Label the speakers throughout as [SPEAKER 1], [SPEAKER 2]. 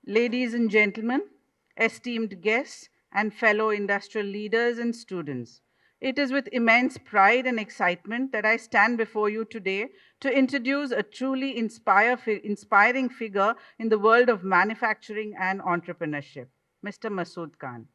[SPEAKER 1] Ladies and gentlemen, esteemed guests, and fellow industrial leaders and students, it is with immense pride and excitement that I stand before you today to introduce a truly inspiring figure in the world of manufacturing and entrepreneurship, Mr. Masood Khan.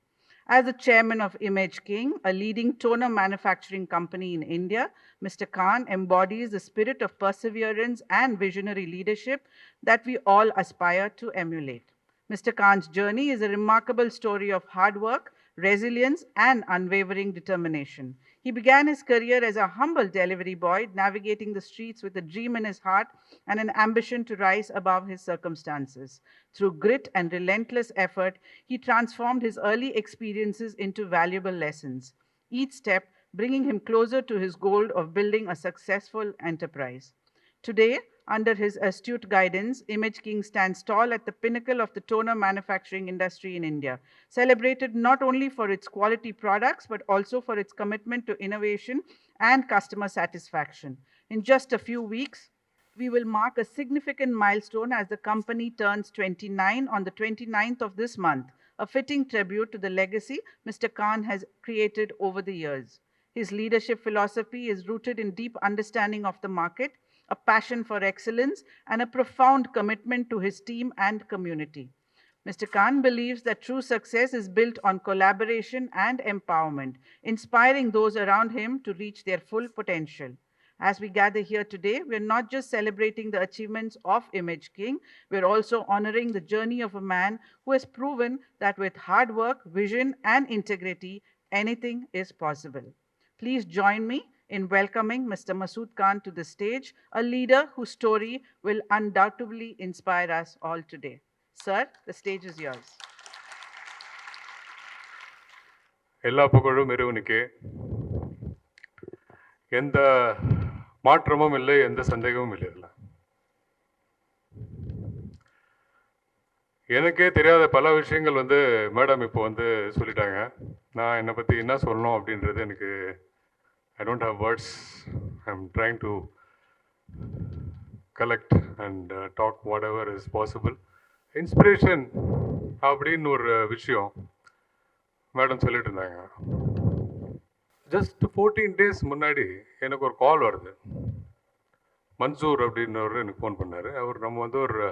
[SPEAKER 1] As the chairman of Image King, a leading toner manufacturing company in India, Mr. Khan embodies the spirit of perseverance and visionary leadership that we all aspire to emulate. Mr. Khan's journey is a remarkable story of hard work, resilience, and unwavering determination. He began his career as a humble delivery boy, navigating the streets with a dream in his heart and an ambition to rise above his circumstances. Through grit and relentless effort, he transformed his early experiences into valuable lessons, each step bringing him closer to his goal of building a successful enterprise. Today, under his astute guidance, Image King stands tall at the pinnacle of the toner manufacturing industry in India, celebrated not only for its quality products, but also for its commitment to innovation and customer satisfaction. In just a few weeks, we will mark a significant milestone as the company turns 29 on the 29th of this month, a fitting tribute to the legacy Mr. Khan has created over the years. His leadership philosophy is rooted in deep understanding of the market, a passion for excellence, and a profound commitment to his team and community. Mr. Khan believes that true success is built on collaboration and empowerment, inspiring those around him to reach their full potential. As we gather here today, we're not just celebrating the achievements of Image King, we're also honoring the journey of a man who has proven that with hard work, vision, and integrity, anything is possible. Please join me in welcoming Mr. Masood Khan to the stage, a leader whose story will undoubtedly inspire us all today. Sir, the stage is yours.
[SPEAKER 2] எல்லா புகழும் இறைவனுக்கே. எந்த மாற்றமும் இல்லை, எந்த சந்தேகமும் இல்லை. இதில் எனக்கே தெரியாத பல விஷயங்கள் மேடம் இப்போ சொல்லிட்டாங்க. நான் என்னை பற்றி என்ன சொல்லணும் அப்படின்றது எனக்கு I don't have words. I am trying to collect and talk whatever is possible. Inspiration அப்படின்னு ஒரு விஷயம் மேடம் சொல்லிட்டு இருந்தாங்க. ஜஸ்ட் 14 days முன்னாடி எனக்கு ஒரு கால் வருது. மன்சூர் அப்படின்னவர் எனக்கு ஃபோன் பண்ணார். அவர் நம்ம ஒரு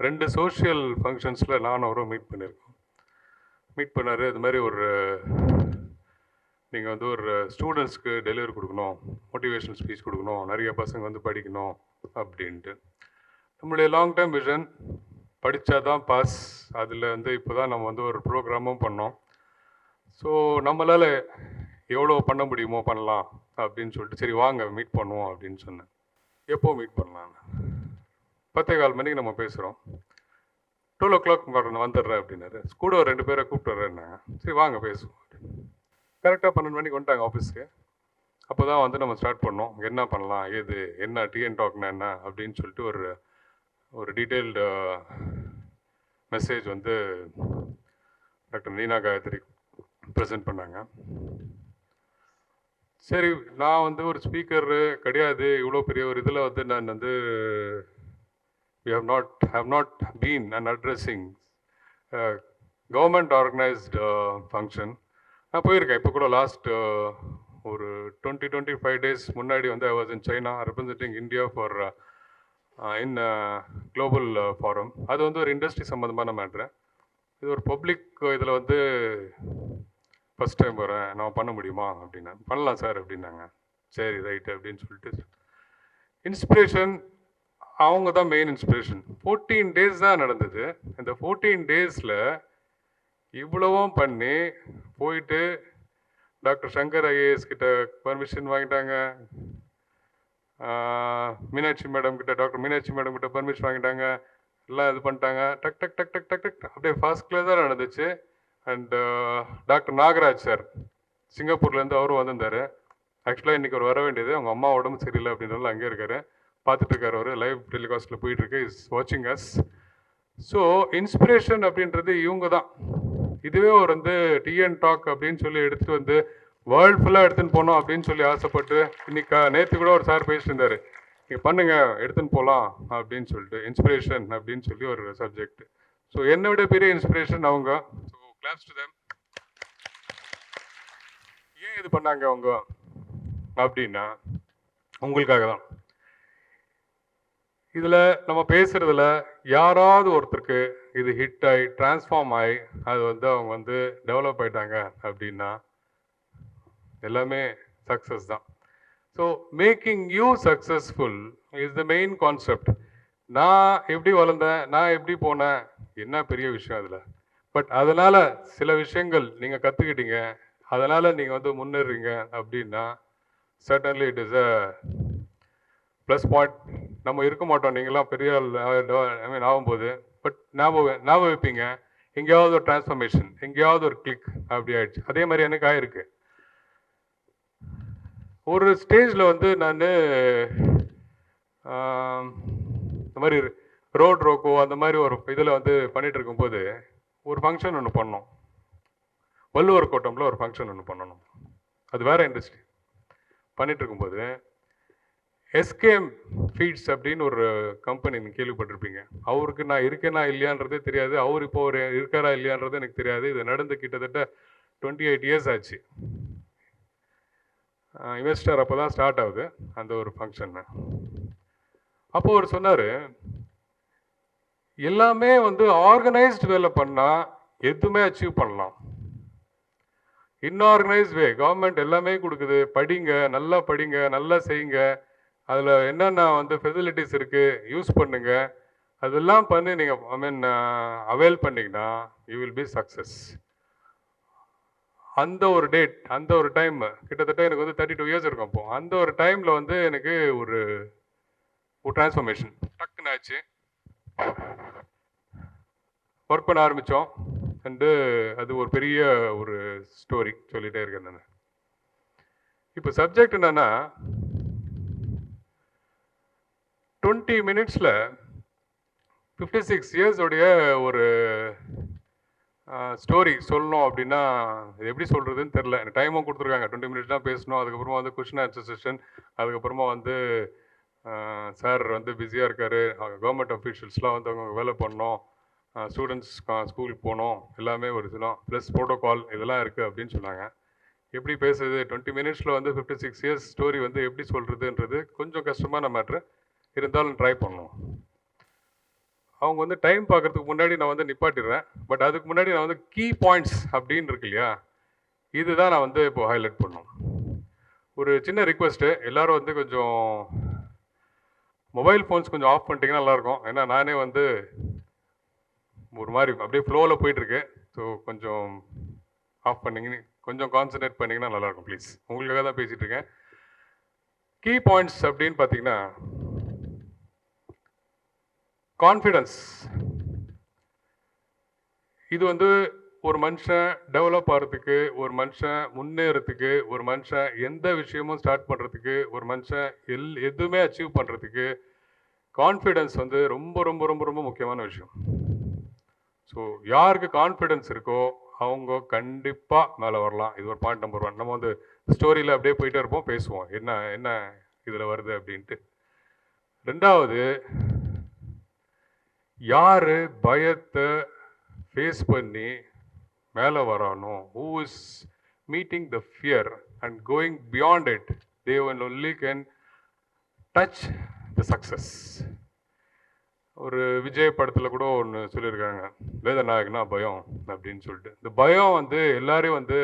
[SPEAKER 2] 2 சோஷியல் ஃபங்க்ஷன்ஸில் நானும் அவரும் மீட் பண்ணார். இது மாதிரி நீங்கள் ஒரு ஸ்டூடெண்ட்ஸ்க்கு டெலிவரி கொடுக்கணும், மோட்டிவேஷனல் ஸ்பீச் கொடுக்கணும், நிறைய பசங்க படிக்கணும் அப்படின்ட்டு. நம்மளுடைய லாங் டைம் விஷன் படித்தா தான் பாஸ். அதில் இப்போ தான் நம்ம ஒரு ப்ரோக்ராமும் பண்ணோம். ஸோ நம்மளால் எவ்வளோ பண்ண முடியுமோ பண்ணலாம் அப்படின்னு சொல்லிட்டு, சரி வாங்க மீட் பண்ணுவோம் அப்படின்னு சொன்னேன். எப்போ மீட் பண்ணலாம்? 10:15 மணிக்கு நம்ம பேசுகிறோம். 12 o'clock வந்துடுறேன் அப்படின்னாரு. கூட ஒரு 2 பேரை கூப்பிட்டு வர்றேன்னாங்க. சரி வாங்க பேசுவோம் அப்படின்னு. கரெக்டாக 12 மணிக்கு வந்துட்டாங்க ஆஃபீஸ்க்கு. அப்போ தான் நம்ம ஸ்டார்ட் பண்ணோம். என்ன பண்ணலாம், ஏது என்ன டிஎன் டாக்னா என்ன அப்படின்னு சொல்லிட்டு ஒரு டீட்டெயில்டு மெசேஜ் டாக்டர் நீனா காயத்ரி ப்ரெசென்ட் பண்ணாங்க. சரி, நான் ஒரு ஸ்பீக்கரு கிடையாது. இவ்வளோ பெரிய ஒரு இதில் நான் have not been an addressing government organized function. நான் போயிருக்கேன். இப்போ கூட லாஸ்ட் ஒரு 20-25 days முன்னாடி I was in China representing India for in global forum. அது ஒரு இண்டஸ்ட்ரி சம்மந்தமான மேட்ரு. இது ஒரு பப்ளிக் இதில் ஃபஸ்ட் டைம் வரேன், நான் பண்ண முடியுமா அப்படின்னா. பண்ணலாம் சார் அப்படின்னாங்க. சரி ரைட்டு அப்படின்னு சொல்லிட்டு, இன்ஸ்பிரேஷன் அவங்க தான் மெயின் இன்ஸ்பிரேஷன். 14 days தான் நடந்தது. இந்த 14 daysல இவ்வளவும் பண்ணி போயிட்டு டாக்டர் சங்கர் ஐஏஎஸ் கிட்ட பர்மிஷன் வாங்கிட்டாங்க. மீனாட்சி மேடம் கிட்ட, டாக்டர் மீனாட்சி மேடம் கிட்ட பர்மிஷன் வாங்கிட்டாங்க. எல்லாம் இது பண்ணிட்டாங்க. டக் டக் டக் டக் டக் டக் அப்படியே ஃபர்ஸ்ட் கிளாஸாக நடந்துச்சு. அண்ட் டாக்டர் நாகராஜ் சார் சிங்கப்பூர்லேருந்து அவரும் வந்திருந்தார். ஆக்சுவலாக இன்றைக்கி அவர் வர வேண்டியது, அவங்க அம்மா உடம்பு சரியில்லை அப்படின்றதுல அங்கே இருக்கார். பார்த்துட்ருக்கார். அவர் லைவ் டெலிகாஸ்ட்டில் போயிட்டுருக்கு. இஸ் வாட்சிங் அஸ். ஸோ இன்ஸ்பிரேஷன் அப்படின்றது இவங்க தான். இதுவே ஒரு டிஎன் டாக் அப்படின்னு சொல்லி எடுத்துகிட்டு வேர்ல்டு ஃபுல்லாக எடுத்துன்னு போனோம் அப்படின்னு சொல்லி ஆசைப்பட்டு, இன்னைக்கு நேற்று கூட ஒரு சார் பேசிட்டு இருந்தார். நீங்கள் பண்ணுங்க எடுத்துன்னு போகலாம் அப்படின்னு சொல்லிட்டு இன்ஸ்பிரேஷன் அப்படின்னு சொல்லி ஒரு சப்ஜெக்ட். ஸோ என்னை விட பெரிய இன்ஸ்பிரேஷன் அவங்க. So claps to them. ஏன் இது பண்ணாங்க அவங்க அப்படின்னா உங்களுக்காக தான். இதில் நம்ம பேசுகிறதுல யாராவது ஒருத்தருக்கு இது ஹிட் ஆகி டிரான்ஸ்ஃபார்ம் ஆகி அது வந்து அவங்க வந்து டெவலப் ஆகிட்டாங்க அப்படின்னா எல்லாமே சக்ஸஸ் தான். So making you successful is the main concept. நான் எப்படி வளர்ந்தேன், நான் எப்படி போனேன், என்ன பெரிய விஷயம் அதில். பட் அதனால் சில விஷயங்கள் நீங்கள் கற்றுக்கிட்டீங்க, அதனால் நீங்கள் வந்து முன்னேறீங்க அப்படின்னா certainly it is a plus point. நம்ம இருக்க மாட்டோம் நீங்களாம் பெரிய ஐ மீன் ஆகும்போது. பட் ஞாபகம் வைப்பீங்க, எங்கேயாவது ஒரு டிரான்ஸ்ஃபர்மேஷன், எங்கேயாவது ஒரு கிளிக் அப்படி ஆயிடுச்சு. அதே மாதிரி எனக்கு ஆயிருக்கு. ஒரு ஸ்டேஜில் வந்து நான் இந்த மாதிரி ரோட் ரோக்கோ அந்த மாதிரி ஒரு இதில் வந்து பண்ணிகிட்டு இருக்கும்போது ஒரு ஃபங்க்ஷன் ஒன்று பண்ணோம். வள்ளுவர் கோட்டமில் ஒரு ஃபங்க்ஷன் ஒன்று பண்ணணும். அது வேறு இண்டஸ்ட்ரி. பண்ணிகிட்டு இருக்கும்போது எஸ்கேஎம் ஃபீட்ஸ் அப்படின்னு ஒரு கம்பெனி நீங்கள் கேள்விப்பட்டிருப்பீங்க. அவருக்கு நான் இருக்கேனா இல்லையான்றதே தெரியாது. அவர் இப்போ ஒரு இருக்காரா இல்லையான்றது எனக்கு தெரியாது. இது நடந்து கிட்டத்தட்ட 28 இயர்ஸ் ஆச்சு. இன்வெஸ்டர் அப்போ தான் ஸ்டார்ட் ஆகுது அந்த ஒரு ஃபங்க்ஷன். அப்போது அவர் சொன்னார், எல்லாமே வந்து ஆர்கனைஸ்டு வேலை பண்ணால் எதுவுமே அச்சீவ் பண்ணலாம். இன்ஆர்கனைஸ்ட் வே கவர்மெண்ட் எல்லாமே கொடுக்குது, படிங்க, நல்லா செய்யுங்க, அதில் என்னென்ன வந்து ஃபெசிலிட்டிஸ் இருக்குது யூஸ் பண்ணுங்க, அதெல்லாம் பண்ணி நீங்கள் அவைல் பண்ணிங்கன்னா யூ வில் பி சக்ஸஸ். அந்த ஒரு டேட், அந்த ஒரு டைம் கிட்டத்தட்ட எனக்கு வந்து 32 இயர்ஸ் இருக்கும். அப்போ அந்த ஒரு டைமில் வந்து எனக்கு ஒரு டிரான்ஸ்ஃபர்மேஷன் டக்குன்னு ஆச்சு. ஒர்க் பண்ண ஆரம்பித்தோம். அண்டு அது ஒரு பெரிய ஒரு ஸ்டோரி சொல்லிகிட்டே இருக்கேன் நான். இப்போ சப்ஜெக்ட் என்னன்னா 20 மினிட்ஸில் 56 இயர்ஸோடைய ஒரு ஸ்டோரி சொல்லணும் அப்படின்னா இது எப்படி சொல்கிறதுன்னு தெரில. எனக்கு டைமும் கொடுத்துருக்காங்க, 20 மினிட்ஸ் தான் பேசணும். அதுக்கப்புறமா வந்து கொஷின் ஆன்சர் செஷன், அதுக்கப்புறமா வந்து சார் வந்து பிஸியாக இருக்கார், கவர்மெண்ட் அஃபீஷியல்ஸ்லாம் வந்து அவங்க வேலை பண்ணோம், ஸ்டூடெண்ட்ஸ் ஸ்கூலுக்கு போகணும், எல்லாமே ஒரு இதெல்லாம் ப்ளஸ் ப்ரோட்டோகால் இதெல்லாம் இருக்குது அப்படின்னு சொன்னாங்க. எப்படி பேசுறது 20 மினிட்ஸில் வந்து 56 இயர்ஸ் ஸ்டோரி வந்து எப்படி சொல்கிறதுன்றது கொஞ்சம் கஷ்டமான மேட்ரு. இருந்தாலும் ட்ரை பண்ணுவோம். அவங்க வந்து டைம் பார்க்குறதுக்கு முன்னாடி நான் வந்து நிப்பாட்டிடுறேன். பட் அதுக்கு முன்னாடி நான் வந்து கீ பாயிண்ட்ஸ் அப்படின்னு இருக்கு இல்லையா, இதுதான் நான் வந்து இப்போ ஹைலைட் பண்ணணும். ஒரு சின்ன ரிக்வெஸ்ட்டு, எல்லோரும் வந்து கொஞ்சம் மொபைல் ஃபோன்ஸ் கொஞ்சம் ஆஃப் பண்ணிட்டீங்கன்னா நல்லாயிருக்கும். ஏன்னா நானே வந்து ஒரு மாதிரி அப்படியே ஃப்ளோவில் போயிட்டுருக்கு. ஸோ கொஞ்சம் ஆஃப் பண்ணிங்கன்னு கொஞ்சம் கான்சன்ட்ரேட் பண்ணிங்கன்னா நல்லாயிருக்கும் ப்ளீஸ். உங்களுக்காக தான் பேசிகிட்டு இருக்கேன். கீ பாயிண்ட்ஸ் அப்படின்னு பார்த்தீங்கன்னா கான்ஃபிடன்ஸ். இது வந்து ஒரு மனுஷன் டெவலப் ஆகிறதுக்கு, ஒரு மனுஷன் முன்னேறதுக்கு, ஒரு மனுஷன் எந்த விஷயமும் ஸ்டார்ட் பண்ணுறதுக்கு, ஒரு மனுஷன் எதுவுமே அச்சீவ் பண்ணுறதுக்கு கான்ஃபிடன்ஸ் வந்து ரொம்ப ரொம்ப ரொம்ப ரொம்ப முக்கியமான விஷயம். ஸோ யாருக்கு கான்ஃபிடன்ஸ் இருக்கோ அவங்க கண்டிப்பாக மேலே வரலாம். இது ஒரு பாயிண்ட் நம்பர் 1. நம்ம வந்து ஸ்டோரியில் அப்படியே போயிட்டே இருப்போம், பேசுவோம் என்ன என்ன இதில் வருது அப்படின்ட்டு. 2வது, யார் பயத்தை ஃபேஸ் பண்ணி மேலே வரானோ, who is meeting the fear and going beyond it, they only can touch the success. ஒரு விஜய் படத்தில் கூட ஒன்று சொல்லியிருக்காங்க, வேதநாயகனா பயம் அப்படின்னு சொல்லிட்டு. இந்த பயம் வந்து எல்லாரையும் வந்து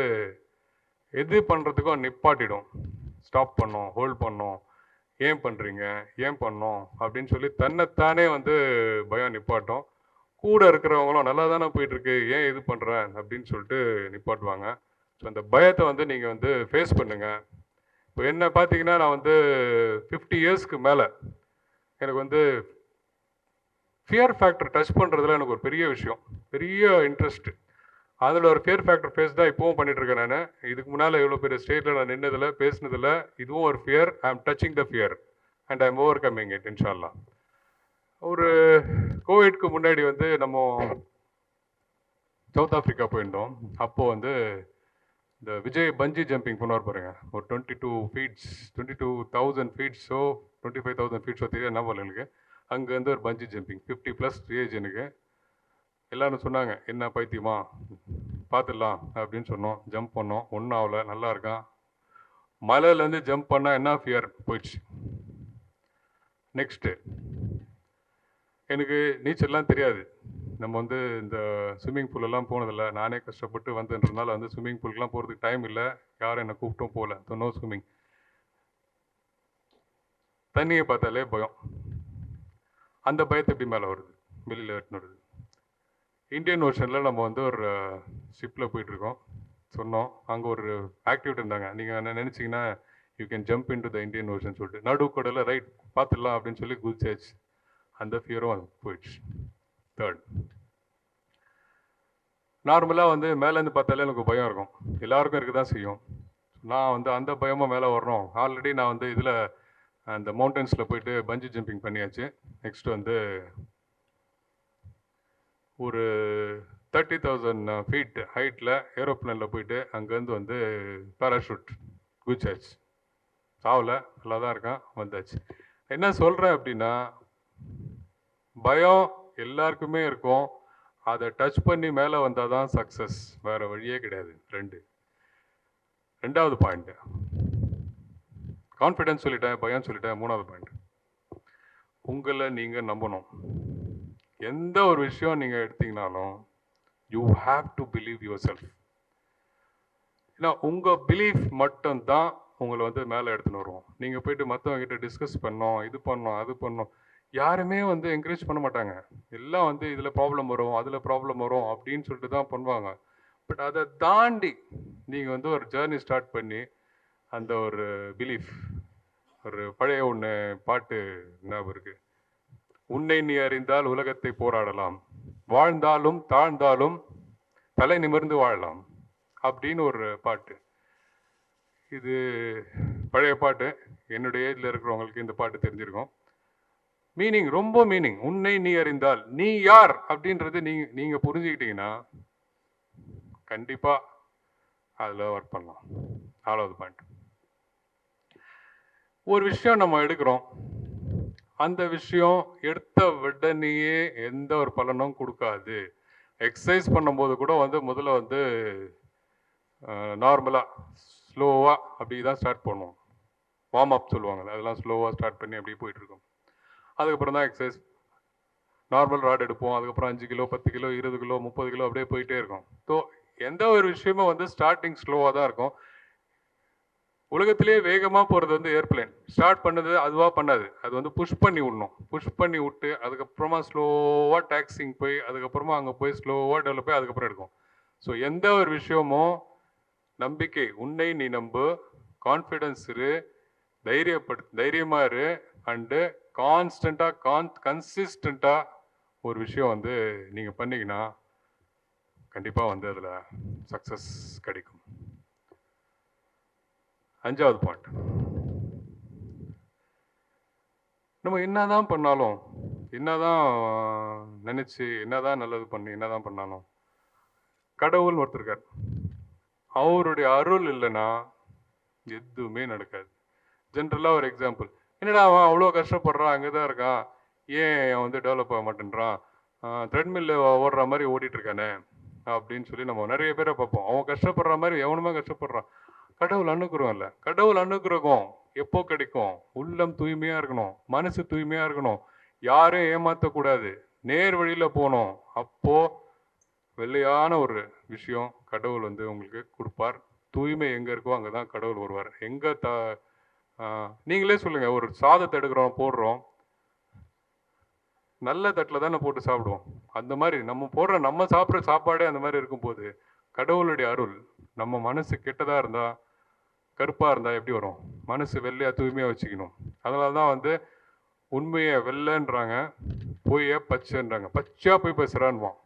[SPEAKER 2] எது பண்ணுறதுக்கும் நிப்பாட்டிடும், ஸ்டாப் பண்ணோம், ஹோல்ட் பண்ணோம், ஏன் பண்ணுறீங்க, ஏன் பண்ணோம் அப்படின்னு சொல்லி தன்னைத்தானே வந்து பயம் நிப்பாட்டும். கூட இருக்கிறவங்களும் நல்லா தானே போயிட்டுருக்கு, ஏன் இது பண்ணுறேன் அப்படின்னு சொல்லிட்டு நிப்பாட்டுவாங்க. ஸோ அந்த பயத்தை வந்து நீங்கள் வந்து ஃபேஸ் பண்ணுங்கள். இப்போ என்ன பார்த்தீங்கன்னா, நான் வந்து 50 இயர்ஸ்க்கு மேலே எனக்கு வந்து ஃபியர் ஃபேக்டர் டச் பண்ணுறதுல எனக்கு ஒரு பெரிய விஷயம், பெரிய இன்ட்ரெஸ்ட்டு. அதில் ஒரு ஃபியர் ஃபேக்டர் ஃபேஸ் தான் இப்போவும் பண்ணிகிட்ருக்கேன் நான். இதுக்கு முன்னால் எவ்வளோ பெரிய ஸ்டேட்டில் நான் நின்னதில் பேசினதில் இதுவும் ஒரு ஃபியர். ஐ ஆம் touching the fear and I am over coming it இன்ஷால்லா. ஒரு கோவிட்க்கு முன்னாடி வந்து நம்ம சவுத் ஆஃப்ரிக்கா போயிருந்தோம். அப்போது வந்து இந்த விஜய் பஞ்சி ஜம்பிங் பண்ணுவார் பாருங்க, ஒரு 22,000 ஃபீட்ஸ். ஸோ 25,000 ஃபீட் தெரியும் என்ன போல எனக்கு. அங்கேருந்து ஒரு பஞ்சி ஜம்பிங் 50+ ஏஜ் எனக்கு. எல்லோரும் சொன்னாங்க, என்ன பைத்தியமா பார்த்துடலாம் அப்படின்னு சொன்னோம். ஜம்ப் பண்ணோம், ஒன்றும் ஆகலை, நல்லா இருக்கான். மலையிலேருந்து ஜம்ப் பண்ணால் என்ன ஃபியர் போயிடுச்சு. நெக்ஸ்ட்டு எனக்கு நீச்சல்லாம் தெரியாது. நம்ம வந்து இந்த ஸ்விம்மிங் பூலெல்லாம் போனதில்லை. நானே கஷ்டப்பட்டு வந்துன்றதுனால வந்து ஸ்விம்மிங் பூலுக்குலாம் போகிறதுக்கு டைம் இல்லை. யாரும் என்னை கூப்பிட்டும் போகல. No swimming. தண்ணியை பார்த்தாலே பயம். அந்த பயத்தை எப்படி மேலே வருது, வெளியில் எடுத்துன்னு வருது. இந்தியன் ஓஷனில் நம்ம வந்து ஒரு ஷிப்பில் போயிட்டுருக்கோம். சொன்னோம், அங்கே ஒரு ஆக்டிவிட்டி இருந்தாங்க. நீங்கள் என்ன நினச்சிங்கன்னா you can jump in to the Indian ocean சொல்லிட்டு நடுக்கடலில் ரைட் பார்த்துடலாம் அப்படின்னு சொல்லி குதிச்சாச்சு. அந்த ஃபியரும் போயிடுச்சு. தேர்ட், நார்மலாக வந்து மேலேருந்து பார்த்தாலே எனக்கு பயம் இருக்கும். எல்லாருக்கும் இருக்க தான் செய்யும். நான் வந்து அந்த பயமாக மேலே வரணும். ஆல்ரெடி நான் வந்து இதில் அந்த மவுண்டன்ஸில் போயிட்டு பஞ்சி ஜம்பிங் பண்ணியாச்சு. நெக்ஸ்ட் வந்து ஒரு 30,000 ஃபீட் ஹைட்டில் ஏரோப்ளேனில் போயிட்டு அங்கேருந்து வந்து பேராஷூட் குதிச்சாச்சு. சாவில் நல்லா தான் இருக்கான், வந்தாச்சு. என்ன சொல்கிறேன் அப்படின்னா, பயம் எல்லாருக்குமே இருக்கும். அதை டச் பண்ணி மேலே வந்தால் தான் சக்ஸஸ், வேறு வழியே கிடையாது. ரெண்டாவது பாயிண்ட்டு கான்ஃபிடென்ஸ் சொல்லிட்டேன், பயம் சொல்லிட்டேன். மூணாவது பாயிண்ட், உங்களை நீங்கள் நம்பணும். எந்த ஒரு விஷயம் நீங்கள் எடுத்தீங்கனாலும் you have to believe yourself. ஏன்னா உங்கள் பிலீஃப் மட்டும்தான் உங்களை வந்து மேலே எடுத்துன்னு வருவோம். நீங்கள் போயிட்டு மற்றவங்ககிட்ட டிஸ்கஸ் பண்ணோம், இது பண்ணோம், அது பண்ணோம், யாருமே வந்து என்கரேஜ் பண்ண மாட்டாங்க. எல்லாம் வந்து இதில் ப்ராப்ளம் வரும், அதில் ப்ராப்ளம் வரும் அப்படின்னு சொல்லிட்டு தான் பண்ணுவாங்க. பட் அதை தாண்டி நீங்கள் வந்து ஒரு ஜேர்னி ஸ்டார்ட் பண்ணி அந்த ஒரு பிலீஃப், ஒரு பழைய ஒன்று பாட்டு ஞாபகம் இருக்கு, உன்னை நீ அறிந்தால் உலகத்தை போராடலாம், வாழ்ந்தாலும் தாழ்ந்தாலும் தலை நிமிர்ந்து வாழலாம் அப்படின்னு ஒரு பாட்டு. இது பழைய பாட்டு. என்னுடைய ஏஜில் இருக்கிறவங்களுக்கு இந்த பாட்டு தெரிஞ்சிருக்கும். மீனிங் ரொம்ப மீனிங். உன்னை நீ அறிந்தால், நீ யார் அப்படின்றது நீங்கள் புரிஞ்சுக்கிட்டீங்கன்னா கண்டிப்பாக அதில் ஒர்க் பண்ணலாம். 4வது பாயிண்ட், ஒரு விஷயம் நம்ம எடுக்கிறோம், அந்த விஷயம் எடுத்த உடனேயே எந்த ஒரு பலனும் கொடுக்காது. எக்ஸசைஸ் பண்ணும்போது கூட வந்து முதல்ல வந்து நார்மலாக ஸ்லோவாக அப்படி தான் ஸ்டார்ட் பண்ணுவோம். வார்ம் அப் சொல்லுவாங்க, அதெல்லாம் ஸ்லோவாக ஸ்டார்ட் பண்ணி அப்படியே போயிட்டுருக்கோம். அதுக்கப்புறம் தான் எக்ஸசைஸ். நார்மல் ராட் எடுப்போம், அதுக்கப்புறம் 5 கிலோ 10 கிலோ 20 கிலோ 30 கிலோ அப்படியே போயிட்டே இருக்கும். ஸோ எந்த ஒரு விஷயமும் வந்து ஸ்டார்டிங் ஸ்லோவாக தான் இருக்கும். உலகத்திலேயே வேகமாக போகிறது வந்து ஏர்பிளைன். ஸ்டார்ட் பண்ணது அதுவாக பண்ணாது, அது வந்து புஷ் பண்ணி விடணும். புஷ் பண்ணி விட்டு அதுக்கப்புறமா ஸ்லோவாக டாக்ஸிங் போய் அதுக்கப்புறமா அங்கே போய் ஸ்லோவாக டெவலப் ஆகி அதுக்கப்புறம் எடுக்கும். ஸோ எந்த ஒரு விஷயமும் நம்பிக்கை, உன்னை நீ நம்பு, கான்ஃபிடென்ஸ் இரு, தைரியமாக இரு, அண்டு கன்சிஸ்டண்ட்டாக ஒரு விஷயம் வந்து நீங்கள் பண்ணிங்கன்னா கண்டிப்பாக வந்து அதில் சக்ஸஸ் கிடைக்கும். 5வது பாயிண்ட், நம்ம என்னதான் பண்ணாலும், என்னதான் நினச்சி, என்னதான் நல்லது பண்ணி, என்னதான் பண்ணாலும் கடவுள் ஒருத்தர் இருக்கார். அவருடைய அருள் இல்லைன்னா எதுவுமே நடக்காது. ஜென்ரலாக ஒரு எக்ஸாம்பிள், என்னடா அவன் அவ்வளோ கஷ்டப்படுறான், அங்கே தான் இருக்கான், ஏன் அவன் வந்து டெவலப் ஆக மாட்டேன்றான், த்ரெட்மில்ல ஓடுற மாதிரி ஓடிட்டுருக்கானே அப்படின்னு சொல்லி நம்ம நிறைய பேரை பார்ப்போம். அவன் கஷ்டப்படுற மாதிரி எவனுமே கஷ்டப்படுறான். கடவுள் அனுகிரகம் இல்லை. கடவுள் அனுகிரகம் எப்போ கிடைக்கும்? உள்ளம் தூய்மையாக இருக்கணும், மனசு தூய்மையாக இருக்கணும், யாரையும் ஏமாற்றக்கூடாது, நேர் வழியில் போகணும். அப்போது வெள்ளையான ஒரு விஷயம் கடவுள் வந்து உங்களுக்கு கொடுப்பார். தூய்மை எங்கே இருக்கோ அங்கே தான் கடவுள் வருவார். எங்கே நீங்களே சொல்லுங்கள், ஒரு சாதத்தை எடுக்கிறோம் போடுறோம், நல்ல தட்டில் தானே போட்டு சாப்பிடுவோம். அந்த மாதிரி நம்ம சாப்பிட்ற சாப்பாடே அந்த மாதிரி இருக்கும்போது கடவுளுடைய அருள் நம்ம மனசு கெட்டதாக இருந்தால், கருப்பாக இருந்தால் எப்படி வரும்? மனசு வெள்ளையாக தூய்மையாக வச்சுக்கணும். அதனால தான் வந்து உண்மையை வெள்ளைன்றாங்க, பொய்யை பச்சைன்றாங்க. பச்சையாக போய் பேசுகிறான்வான்,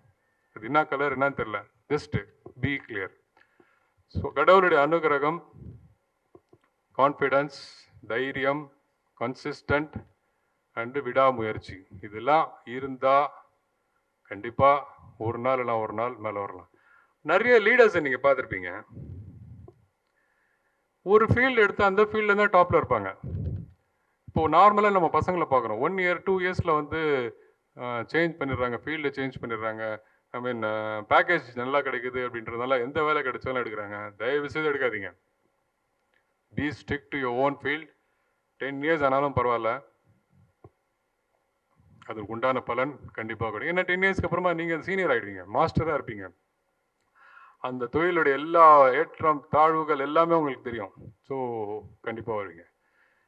[SPEAKER 2] அது என்ன கலர் என்னன்னு தெரில, ஜஸ்ட் பி கிளியர். ஸோ கடவுளுடைய அனுகிரகம், கான்ஃபிடன்ஸ், தைரியம், கன்சிஸ்டன்ட் அண்டு விடாமுயற்சி, இதெல்லாம் இருந்தால் கண்டிப்பாக ஒரு நாள் இல்லை ஒரு நாள் மேலே வரலாம். நிறைய லீடர்ஸை நீங்கள் பார்த்துருப்பீங்க, ஒரு ஃபீல்டு எடுத்து அந்த ஃபீல்டில் தான் டாப்பில் இருப்பாங்க. இப்போது நார்மலாக நம்ம பசங்களை பார்க்குறோம் 1 இயர் 2 இயர்ஸில் வந்து சேஞ்ச் பண்ணிடுறாங்க, ஃபீல்டை சேஞ்ச் பண்ணிடுறாங்க. ஐ மீன் பேக்கேஜ் நல்லா கிடைக்குது அப்படின்றதுனால எந்த வேலை கிடைச்சாலும் எடுக்கிறாங்க. தயவு செய்து எடுக்காதீங்க. Be stick to your own field. 10 years ஆனாலும் பரவாயில்ல, அதுக்கு உண்டான பலன் கண்டிப்பாக கிடைக்கும். ஏன்னா 10 இயர்ஸ்க்கு அப்புறமா நீங்கள் சீனியர் ஆகிடுவீங்க, மாஸ்டராக இருப்பீங்க. அந்த தொழிலுடைய எல்லா ஏற்றம் தாழ்வுகள் எல்லாமே உங்களுக்கு தெரியும். ஸோ கண்டிப்பாக வருவீங்க.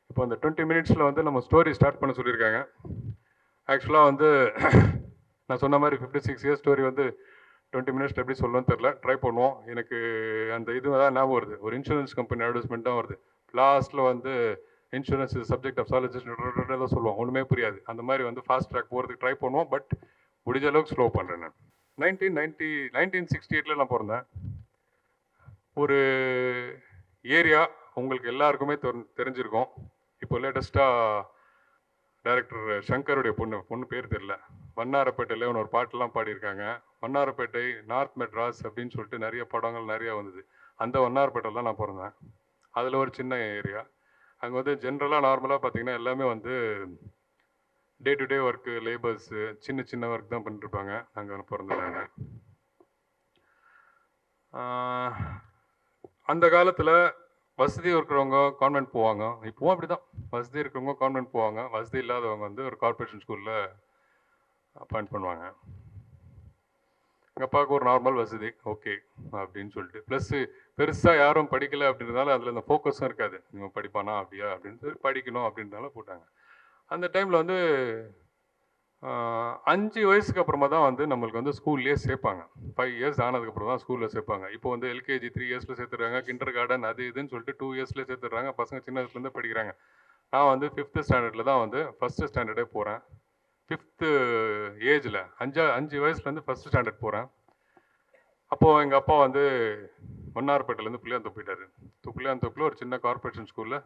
[SPEAKER 2] இப்போ அந்த 20 மினிட்ஸில் வந்து நம்ம ஸ்டோரி ஸ்டார்ட் பண்ண சொல்லியிருக்காங்க. ஆக்சுவலாக வந்து நான் சொன்ன மாதிரி 56 இயர்ஸ் ஸ்டோரி வந்து 20 மினிட்ஸ் எப்படி சொல்லணும்னு தெரில, ட்ரை பண்ணுவோம். எனக்கு அந்த இது தான் ஞாபகம் வருது, ஒரு இன்சூரன்ஸ் கம்பெனி அட்வர்டைஸ்மெண்ட் தான் வருது. லாஸ்ட்டில் வந்து insurance is subject of solicitation சொல்லுவோம், ஒன்றுமே புரியாது. அந்த மாதிரி வந்து ஃபாஸ்ட் ட்ராக் போகிறதுக்கு ட்ரை பண்ணுவோம். பட் முடிஞ்ச அளவுக்கு ஸ்லோ பண்ணுறேன். நான் 1968 நான் பிறந்தேன். ஒரு ஏரியா உங்களுக்கு எல்லாருக்குமே தெரிஞ்சிருக்கும். இப்போ லேட்டஸ்ட்டாக டைரக்டர் சங்கருடைய பொண்ணு பேர் தெரில, வண்ணாரப்பேட்டையில் ஒரு பாட்டெல்லாம் பாடியிருக்காங்க. வண்ணாரப்பேட்டை, நார்த் மெட்ராஸ் அப்படின்னு சொல்லிட்டு நிறைய படங்கள் நிறையா வந்தது. அந்த வண்ணாரப்பேட்டையில் தான் நான் பிறந்தேன். அதில் ஒரு சின்ன ஏரியா. அங்கே வந்து ஜென்ரலாக நார்மலாக பார்த்தீங்கன்னா எல்லாமே வந்து day to day work, labours, சின்ன சின்ன ஒர்க் தான் பண்ணிட்டுருப்பாங்க. அங்கே பிறந்தாங்க. அந்த காலத்தில் வசதி இருக்கிறவங்க கான்வென்ட் போவாங்க. இப்போவும் அப்படி தான், வசதி இருக்கிறவங்க கான்வென்ட் போவாங்க, வசதி இல்லாதவங்க வந்து ஒரு கார்பரேஷன் ஸ்கூலில் அப்பாயிண்ட் பண்ணுவாங்க. எங்கள் அப்பாவுக்கு ஒரு நார்மல் வசதி, ஓகே அப்படின்னு சொல்லிட்டு. ப்ளஸ்ஸு பெருசாக யாரும் படிக்கலை அப்படின்றதால அதில் அந்த ஃபோக்கஸும் இருக்காது. இவன் படிப்பானா அப்படியா அப்படின்னு சொல்லி படிக்கணும் அப்படின்றதால போட்டாங்க. அந்த டைமில் வந்து 5 வயசுக்கு அப்புறமா தான் வந்து நம்மளுக்கு வந்து ஸ்கூல்லேயே சேர்ப்பாங்க. 5 இயர்ஸ் ஆனதுக்கப்புறம் தான் ஸ்கூலில் சேர்ப்பாங்க. இப்போ வந்து எல்கேஜி 3 இயர்ஸில் சேர்த்துடுறாங்க, கிண்டர் கார்டன் அது இதுன்னு சொல்லிட்டு 2 இயர்ஸ்லேயே சேர்த்துடுறாங்க. பசங்க சின்ன வயசுலேருந்தே படிக்கிறாங்க. நான் வந்து 5th ஸ்டாண்டர்டில் தான் வந்து ஃபஸ்ட்டு ஸ்டாண்டர்டே போகிறேன். 5th ஏஜில் 5 வயசுலேருந்து ஃபஸ்ட்டு ஸ்டாண்டர்ட் போகிறேன். அப்போது எங்கள் அப்பா வந்து வண்ணாரப்பேட்டையிலேருந்து புளியாந்தோப்பு போயிட்டார். புளியாந்தோப்பில் ஒரு சின்ன கார்பரேஷன் ஸ்கூலில்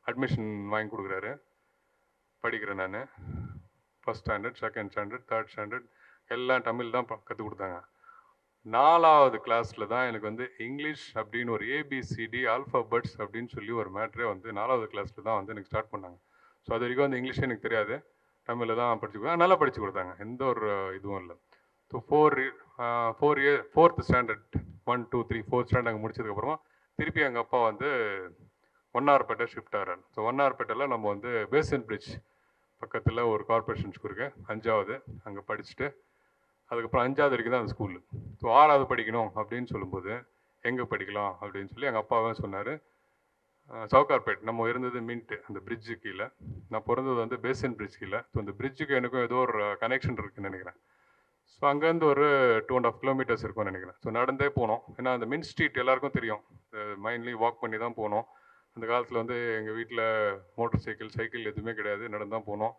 [SPEAKER 2] அட்மிஷன் வாங்கி கொடுக்குறாரு. படிக்கிறேன் நான். First standard, second standard, third standard எல்லாம் தமிழ் தான் கற்றுக் கொடுத்தாங்க. 4வது கிளாஸில் தான் எனக்கு வந்து இங்கிலீஷ் அப்படின்னு ஒரு ஏபிசிடி ஆல்ஃபாபெட்ஸ் அப்படின்னு சொல்லி ஒரு மேட்ரே வந்து 4வது கிளாஸில் தான் வந்து எனக்கு ஸ்டார்ட் பண்ணாங்க. ஸோ அது வரைக்கும் வந்து இங்கிலீஷே எனக்கு தெரியாது, தமிழில் தான் படிச்சு கொடுத்தாங்க. நல்லா படித்து கொடுத்தாங்க, எந்த ஒரு இதுவும் இல்லை. So 4th standard 1 2 3 4th standard அங்கே முடிச்சதுக்கப்புறமா திருப்பி எங்கள் அப்பா வந்து வண்ணாரப்பேட்டை ஷிஃப்ட் ஆகிறார். ஸோ வண்ணாரப்பேட்டையில் நம்ம வந்து பேசன் பிரிட்ஜ் பக்கத்தில் ஒரு கார்பரேஷன் ஸ்கூல் இருக்குது, 5வது, அங்கே படிச்சுட்டு அதுக்கப்புறம் 5வது வரைக்கும் தான் அந்த ஸ்கூலு. ஸோ 6வது படிக்கணும் அப்படின்னு சொல்லும்போது எங்கே படிக்கலாம் அப்படின்னு சொல்லி எங்கள் அப்பாவே சொன்னார். சவுகார்பேட், நம்ம இருந்தது மின்ட்டு, அந்த பிரிட்ஜு கீழே. நான் பிறந்தது வந்து பேசன் பிரிட்ஜ் கீழே. ஸோ அந்த பிரிட்ஜுக்கு எனக்கும் ஏதோ ஒரு கனெக்ஷன் இருக்குதுன்னு நினைக்கிறேன். ஸோ அங்கேருந்து ஒரு 2.5 கிலோமீட்டர்ஸ் இருக்கும்னு நினைக்கிறேன். ஸோ நடந்தே போனோம். ஏன்னா அந்த மின் ஸ்ட்ரீட் எல்லாருக்கும் தெரியும், மைன்லி வாக் பண்ணி தான் போனோம். அந்த காலத்தில் வந்து எங்கள் வீட்டில் மோட்டர் சைக்கிள் எதுவுமே கிடையாது, நடந்து தான் போனோம்.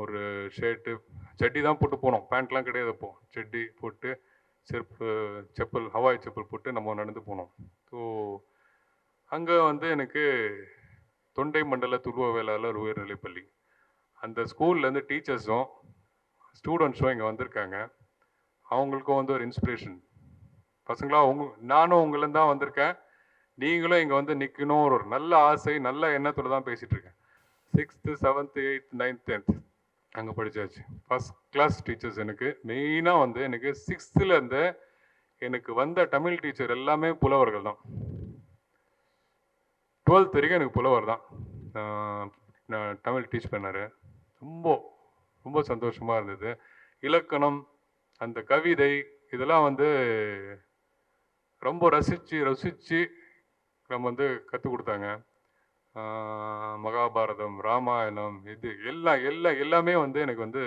[SPEAKER 2] ஒரு ஷர்ட்டு சட்டி தான் போட்டு போனோம், பேண்ட்லாம் கிடையாது. அப்போ சட்டி போட்டு செப்பல் ஹவாய் செப்பல் போட்டு நம்ம நடந்து போனோம். ஸோ அங்கே வந்து எனக்கு தொண்டை மண்டல துருவ வேளாளர் உயர்நிலைப்பள்ளி, அந்த ஸ்கூல்லேருந்து டீச்சர்ஸும் ஸ்டூடெண்ட்ஸும் இங்கே வந்திருக்காங்க. அவங்களுக்கும் வந்து ஒரு இன்ஸ்பிரேஷன். பசங்களா நானும் உங்களேருந்து தான் வந்திருக்கேன், நீங்களும் இங்கே வந்து நிற்கணும் ஒரு நல்ல ஆசை, நல்ல எண்ணத்தோடு தான் பேசிகிட்டு இருக்கேன். 6th 7th 8th 9th 10th அங்கே படித்தாச்சு. First class teachers. எனக்கு மெயினாக வந்து எனக்கு 6th எனக்கு வந்த தமிழ் டீச்சர் எல்லாமே புலவர்கள் தான். 12th வரைக்கும் எனக்கு புலவர் தான் நான் தமிழ் டீச் பண்ணார். ரொம்ப ரொம்ப சந்தோஷமாக இருந்தது. இலக்கணம், அந்த கவிதை, இதெல்லாம் வந்து ரொம்ப ரசித்து நம்ம வந்து கற்றுக் கொடுத்தாங்க. மகாபாரதம், ராமாயணம், இது எல்லாமே வந்து எனக்கு வந்து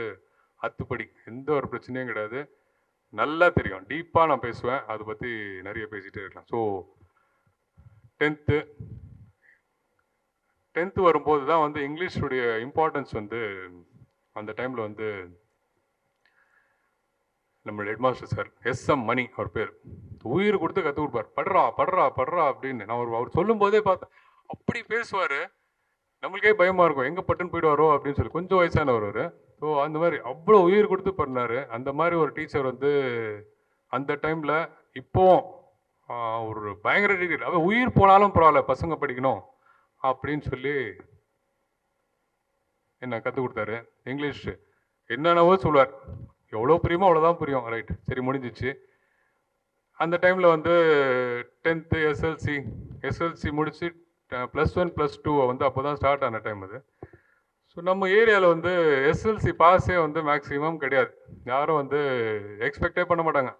[SPEAKER 2] அத்துப்படி, எந்த ஒரு பிரச்சனையும் கிடையாது. நல்லா தெரியும், டீப்பாக நான் பேசுவேன், அதை பற்றி நிறைய பேசிகிட்டே இருக்கலாம். ஸோ 10th வரும்போது தான் வந்து இங்கிலீஷுடைய இம்பார்ட்டன்ஸ் வந்து அந்த டைமில் வந்து நம்மளுடைய ஹெட்மாஸ்டர் சார் SM மணி அவர் பேர், உயிர் கொடுத்து கற்றுக் கொடுப்பார். படுறா அப்படின்னு. நான் அவர் சொல்லும் போதே பார்த்தேன், அப்படி பேசுவார், நம்மளுக்கே பயமாக இருக்கும், எங்கே பட்டுன்னு போயிடுவாரோ அப்படின்னு சொல்லி. கொஞ்சம் வயசானவர் அவர். ஸோ அந்த மாதிரி அவ்வளோ உயிர் கொடுத்து பண்ணார். அந்த மாதிரி ஒரு டீச்சர் வந்து அந்த டைமில் இப்போவும் ஒரு பயங்கர டிகிரி. அவள் உயிர் போனாலும் பரவாயில்ல, பசங்க படிக்கணும் அப்படின்னு சொல்லி என்ன கற்றுக் கொடுத்தாரு. இங்கிலீஷ் என்னென்னவோ சொல்லுவார். எவ்வளோ புரியுமோ அவ்வளோதான் புரியும். ரைட், சரி முடிஞ்சிச்சு. அந்த டைமில் வந்து 10th எஸ்எல்சி முடிச்சு +1 +2 வந்து அப்போ தான் ஸ்டார்ட் ஆன டைம் அது. ஸோ நம்ம ஏரியாவில் வந்து எஸ்எல்சி பாஸே வந்து மேக்ஸிமம் கிடையாது. யாரும் வந்து எக்ஸ்பெக்டே பண்ண மாட்டாங்க.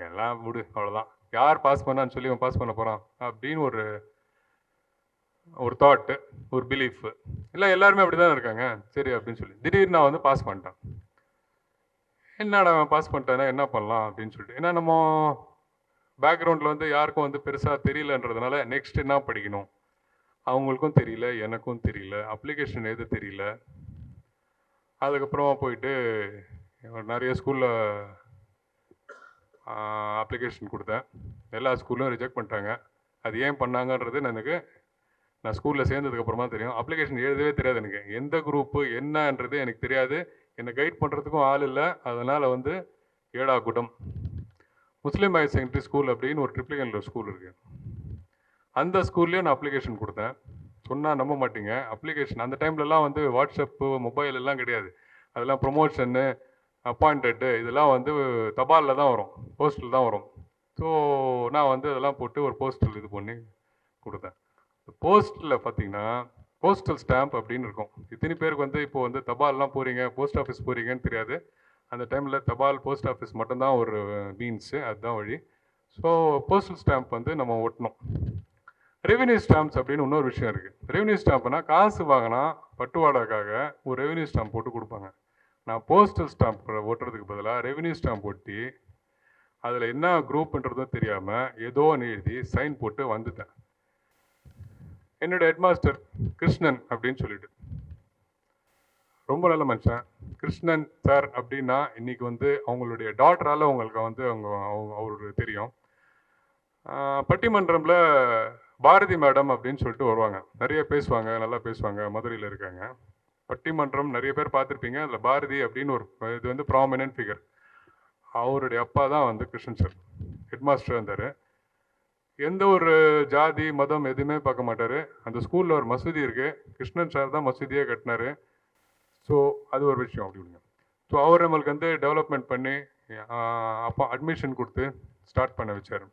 [SPEAKER 2] எல்லாம் விடு அவ்வளோதான், யார் பாஸ் பண்ணான்னு சொல்லி அவன் பாஸ் பண்ண போகிறான் அப்படின்னு ஒரு தாட்டு, ஒரு பிலீஃப். இல்லை எல்லாருமே அப்படி தான் இருக்காங்க. சரி அப்படின்னு சொல்லி திடீர்னு நான் வந்து பாஸ் பண்ணிட்டேன். என்னடா பாஸ் பண்ணிட்டேன்னா என்ன பண்ணலாம் அப்படின்னு சொல்லிட்டு, ஏன்னா நம்ம பேக்ரவுண்டில் வந்து யாருக்கும் வந்து பெருசாக தெரியலன்றதுனால நெக்ஸ்ட் என்ன படிக்கணும் அவங்களுக்கும் தெரியல, எனக்கும் தெரியல, அப்ளிகேஷன் எது தெரியல. அதுக்கப்புறமா போயிட்டு நிறைய ஸ்கூலில் அப்ளிகேஷன் கொடுத்தேன். எல்லா ஸ்கூல்லும் ரிஜெக்ட் பண்ணிட்டாங்க. அது ஏன் பண்ணாங்கன்றது நான் ஸ்கூலில் சேர்ந்ததுக்கப்புறமா தெரியும். அப்ளிகேஷன் எழுதவே தெரியாது எனக்கு. எந்த குரூப்பு என்னன்றது எனக்கு தெரியாது. என்னை கைட் பண்ணுறதுக்கும் ஆள் இல்லை. அதனால் வந்து ஏடாகுடம் முஸ்லீம் ஹையர் செகண்டரி ஸ்கூல் அப்படின்னு ஒரு ட்ரிப்ளிகனில் ஒரு ஸ்கூல் இருக்குது. அந்த ஸ்கூல்லேயும் நான் அப்ளிகேஷன் கொடுத்தேன். சொன்னால் நம்ப மாட்டீங்க, அப்ளிகேஷன் அந்த டைம்லலாம் வந்து வாட்ஸ்அப்பு மொபைல் எல்லாம் கிடையாது. அதெல்லாம் ப்ரொமோஷன்னு அப்பாயிண்டடு இதெல்லாம் வந்து தபாலில் தான் வரும், போஸ்டில் தான் வரும். ஸோ நான் வந்து அதெல்லாம் போட்டு ஒரு போஸ்டல் இது பண்ணி கொடுத்தேன். போஸ்ட்டில் பார்த்தீங்கன்னா போஸ்டல் ஸ்டாம்ப் அப்படின்னு இருக்கும். இத்தனை பேருக்கு வந்து இப்போ வந்து தபால்லாம் போகிறீங்க, போஸ்ட் ஆஃபீஸ் போகிறீங்கன்னு தெரியாது. அந்த டைமில் தபால் போஸ்ட் ஆஃபீஸ் மட்டும்தான் ஒரு மீன்ஸு, அதுதான் வழி. ஸோ போஸ்டல் ஸ்டாம்ப் வந்து நம்ம ஒட்டணும். ரெவென்யூ ஸ்டாம்ப்ஸ் அப்படின்னு இன்னொரு விஷயம் இருக்குது. ரெவென்யூ ஸ்டாம்ப்னா காசு வாங்கினா பட்டுவாடாக்காக ஒரு ரெவென்யூ ஸ்டாம்ப் போட்டு கொடுப்பாங்க. நான் போஸ்டல் ஸ்டாம்ப் ஓட்டுறதுக்கு பதிலாக ரெவென்யூ ஸ்டாம்ப் ஒட்டி அதில் என்ன குரூப்ன்றதும் தெரியாமல் ஏதோ எழுதி சைன் போட்டு வந்துட்டேன். என்னோட ஹெட்மாஸ்டர் கிருஷ்ணன் அப்படின்னு சொல்லிட்டு, ரொம்ப நல்ல மனுஷன். கிருஷ்ணன் சார் அப்படின்னா இன்னைக்கு வந்து அவங்களுடைய டாட்டரால் உங்களுக்கு வந்து அவருக்கு தெரியும். பட்டிமன்றமில் பாரதி மேடம் அப்படின்னு சொல்லிட்டு வருவாங்க. நிறைய பேசுவாங்க, நல்லா பேசுவாங்க. மதுரையில் இருக்காங்க. பட்டிமன்றம் நிறைய பேர் பார்த்துருப்பீங்க. அதில் பாரதி அப்படின்னு ஒரு இது வந்து ப்ராமினன்ட் ஃபிகர். அவருடைய அப்பா தான் வந்து கிருஷ்ணன் சார் ஹெட்மாஸ்டர் இருந்தார். எந்த ஒரு ஜாதி மதம் எதுவுமே பார்க்க மாட்டார். அந்த ஸ்கூலில் ஒரு மசூதி இருக்குது, கிருஷ்ணன் சார் தான் மசூதியே கட்டினார். ஸோ அது ஒரு விஷயம் அப்படிங்க. ஸோ அவர் நம்மளுக்கு வந்து டெவலப்மெண்ட் பண்ணி அப்போ அட்மிஷன் கொடுத்து ஸ்டார்ட் பண்ண வச்சார்.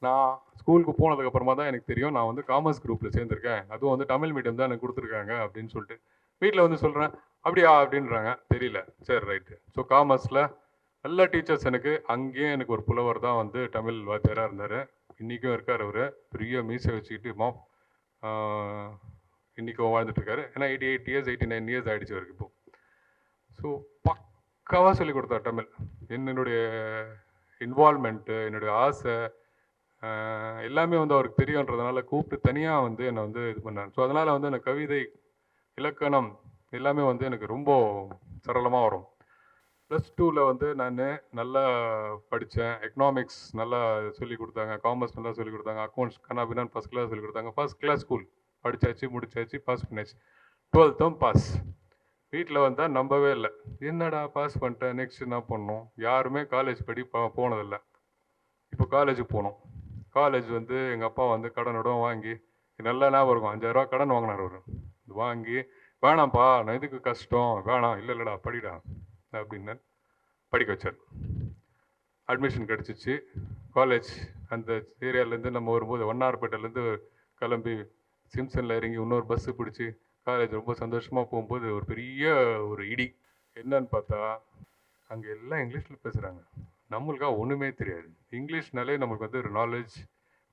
[SPEAKER 2] நான் ஸ்கூலுக்கு போனதுக்கப்புறமா தான் எனக்கு தெரியும் நான் வந்து காமர்ஸ் குரூப்பில் சேர்ந்துருக்கேன், அதுவும் வந்து தமிழ் மீடியம் தான் எனக்கு கொடுத்துருக்காங்க அப்படின்னு சொல்லிட்டு. வீட்டில் வந்து சொல்கிறேன், அப்படியா அப்படின்றாங்க. தெரியல, சரி ரைட்டு. ஸோ காமர்ஸில் நல்ல டீச்சர்ஸ் எனக்கு. அங்கேயும் எனக்கு ஒரு புலவர் தான் வந்து தமிழ் வாத்தியாராக இருந்தார். இன்றைக்கும் இருக்கார் அவர், பெரிய மீசை வச்சுக்கிட்டு இன்றைக்கும் வாழ்ந்துட்டுருக்காரு. ஏன்னா 88 இயர்ஸ் 89 இயர்ஸ் ஆகிடுச்சு அவருக்கு இப்போது. ஸோ பக்காவாக சொல்லிக் கொடுத்தார் தமிழ். என்னுடைய இன்வால்மெண்ட்டு, என்னுடைய ஆசை எல்லாமே வந்து அவருக்கு தெரியுன்றதுனால கூப்பிட்டு தனியாக வந்து என்னை வந்து இது பண்ணார். ஸோ அதனால் வந்து எனக்கு கவிதை, இலக்கணம் எல்லாமே வந்து எனக்கு ரொம்ப சரளமாக வரும். +2ல் வந்து நான் நல்லா படித்தேன். எக்கனாமிக்ஸ் நல்லா சொல்லிக் கொடுத்தாங்க, காமர்ஸ் நல்லா சொல்லிக் கொடுத்தாங்க, அக்கௌண்ட்ஸ் கண்ணாபின்னான்னு ஃபஸ்ட் கிளாஸ் சொல்லிக் கொடுத்தாங்க. ஃபஸ்ட் கிளாஸ் ஸ்கூல் படித்தாச்சு, முடிச்சாச்சு, பாஸ் பண்ணியாச்சு. 12th pass. வீட்டில் வந்தால் நம்பவே இல்லை. என்னடா பாஸ் பண்ணிட்டேன், நெக்ஸ்ட் என்ன பண்ணணும்? யாருமே காலேஜ் போனதில்லை. இப்போ காலேஜுக்கு போனோம். காலேஜ் வந்து எங்கள் அப்பா வந்து கடனோட வாங்கி, நல்லா ஞாபகம் இருக்கும், 5000 ரூபா கடன் வாங்கினார் அவர். வாங்கி, வேணாம்ப்பா நான் இதுக்கு கஷ்டம், வேணாம், இல்லைடா படிடா அப்படின்னு படிக்க வச்சார். அட்மிஷன் கிடச்சிச்சு. காலேஜ் அந்த ஏரியாவிலேருந்து நம்ம வரும்போது வண்ணாரப்பேட்டையிலேருந்து கிளம்பி சிம்சனில் இறங்கி இன்னொரு பஸ்ஸு பிடிச்சி காலேஜ் ரொம்ப சந்தோஷமாக போகும்போது ஒரு பெரிய ஒரு இடி. என்னன்னு பார்த்தா அங்கே எல்லாம் இங்கிலீஷில் பேசுகிறாங்க. நம்மளுக்காக ஒன்றுமே தெரியாது. இங்கிலீஷ்னாலே நம்மளுக்கு வந்து ஒரு நாலேஜ்,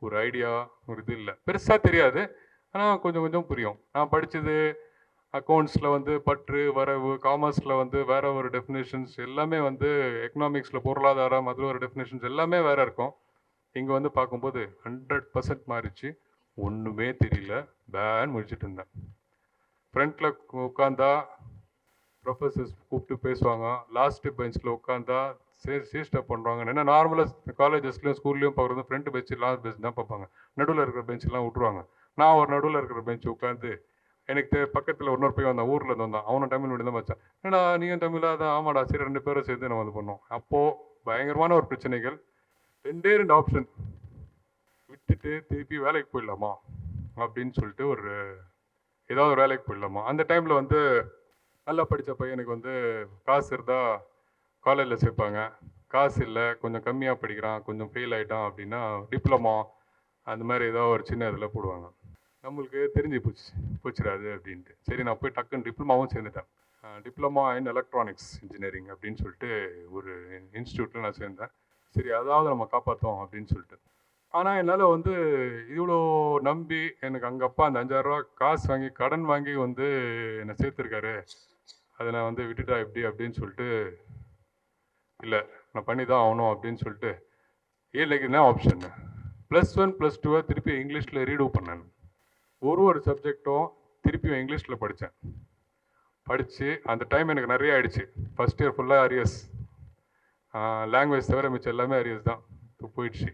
[SPEAKER 2] ஒரு ஐடியா, ஒரு இது இல்லை, பெருசாக தெரியாது. ஆனால் கொஞ்சம் கொஞ்சம் புரியும். நான் படித்தது அக்கௌண்ட்ஸில் வந்து பற்று வரவு, காமர்ஸில் வந்து வேற ஒரு டெஃபினேஷன்ஸ் எல்லாமே வந்து, எக்கனாமிக்ஸில் பொருளாதாரம் அதில் ஒரு டெஃபினேஷன்ஸ் எல்லாமே வேற இருக்கும். இங்கே வந்து பார்க்கும்போது 100% மாறிச்சு. ஒன்றுமே தெரியல, பேன்னு முடிச்சுட்டு இருந்தேன். ஃப்ரண்ட்டில் உட்காந்தா ப்ரொஃபஸர்ஸ் கூப்பிட்டு பேசுவாங்க, லாஸ்ட் பெஞ்சில் உட்காந்தா சீஸ்டப் பண்ணுவாங்க. ஏன்னா நார்மலாக காலேஜஸ்லையும் ஸ்கூல்லையும் பார்க்குறது ஃப்ரண்ட் பெஞ்சு லாஸ்ட் பெஞ்ச் தான் பார்ப்பாங்க. நடுவில் இருக்கிற பெஞ்செலாம் விட்ருவாங்க. நான் ஒரு நடுவில் இருக்கிற பெஞ்சு உட்காந்து, எனக்கு பக்கத்தில் இன்னொரு போய் வந்தான், ஊரில் இருந்து வந்தான், அவனும் தமிழ் மீடியம் தான் வச்சான். ஏன்னா நீயும் தமிழாக தான்? ஆமாடா, சரி 2 பேரும் சேர்ந்து நம்ம இது பண்ணோம். அப்போது பயங்கரமான ஒரு பிரச்சனைகள். 2 ஆப்ஷன், விட்டுட்டு திருப்பி வேலைக்கு போயிடலாமா, அப்படின்னு சொல்லிட்டு ஒரு ஏதாவது ஒரு வேலைக்கு போயிடலாமா. அந்த டைமில் வந்து நல்லா படித்த பையனுக்கு வந்து காசு இருந்தால் காலேஜில் சேர்ப்பாங்க. காசு இல்லை, கொஞ்சம் கம்மியாக படிக்கிறான், கொஞ்சம் ஃபெயில் ஆகிட்டான் அப்படின்னா டிப்ளமோ அந்த மாதிரி ஏதோ ஒரு சின்ன இதில் போடுவாங்க. நம்மளுக்கு தெரிஞ்சு போச்சிடாது அப்படின்ட்டு சரி நான் போய் டக்குன்னு டிப்ளமாவும் சேர்ந்துட்டேன். டிப்ளமா இன் எலக்ட்ரானிக்ஸ் இன்ஜினியரிங் அப்படின்னு சொல்லிட்டு ஒரு இன்ஸ்டியூட்டில் நான் சேர்ந்தேன். சரி அதாவது நம்ம காப்பாற்றோம் அப்படின்னு சொல்லிட்டு. ஆனால் என்னால் வந்து இவ்வளோ நம்பி எனக்கு அங்கே அப்பா அந்த 5,000 ரூபா காசு வாங்கி கடன் வாங்கி வந்து என்னை சேர்த்துருக்காரு, அதை நான் வந்து விட்டுட்டா எப்படி அப்படின்னு சொல்லிட்டு இல்லை நான் பண்ணி தான் ஆகணும் அப்படின்னு சொல்லிட்டு எனக்கு என்ன ஆப்ஷன் +1 +2 திருப்பி இங்கிலீஷில் ரீடூ பண்ணேன். ஒரு சப்ஜெக்டும் திருப்பியும் இங்கிலீஷில் படித்து அந்த டைம் எனக்கு நிறைய ஆயிடுச்சு. ஃபஸ்ட் இயர் ஃபுல்லாக அரியர்ஸ், லாங்குவேஜ் தவிர மிச்சம் எல்லாமே அரியர்ஸ் தான் போயிடுச்சு.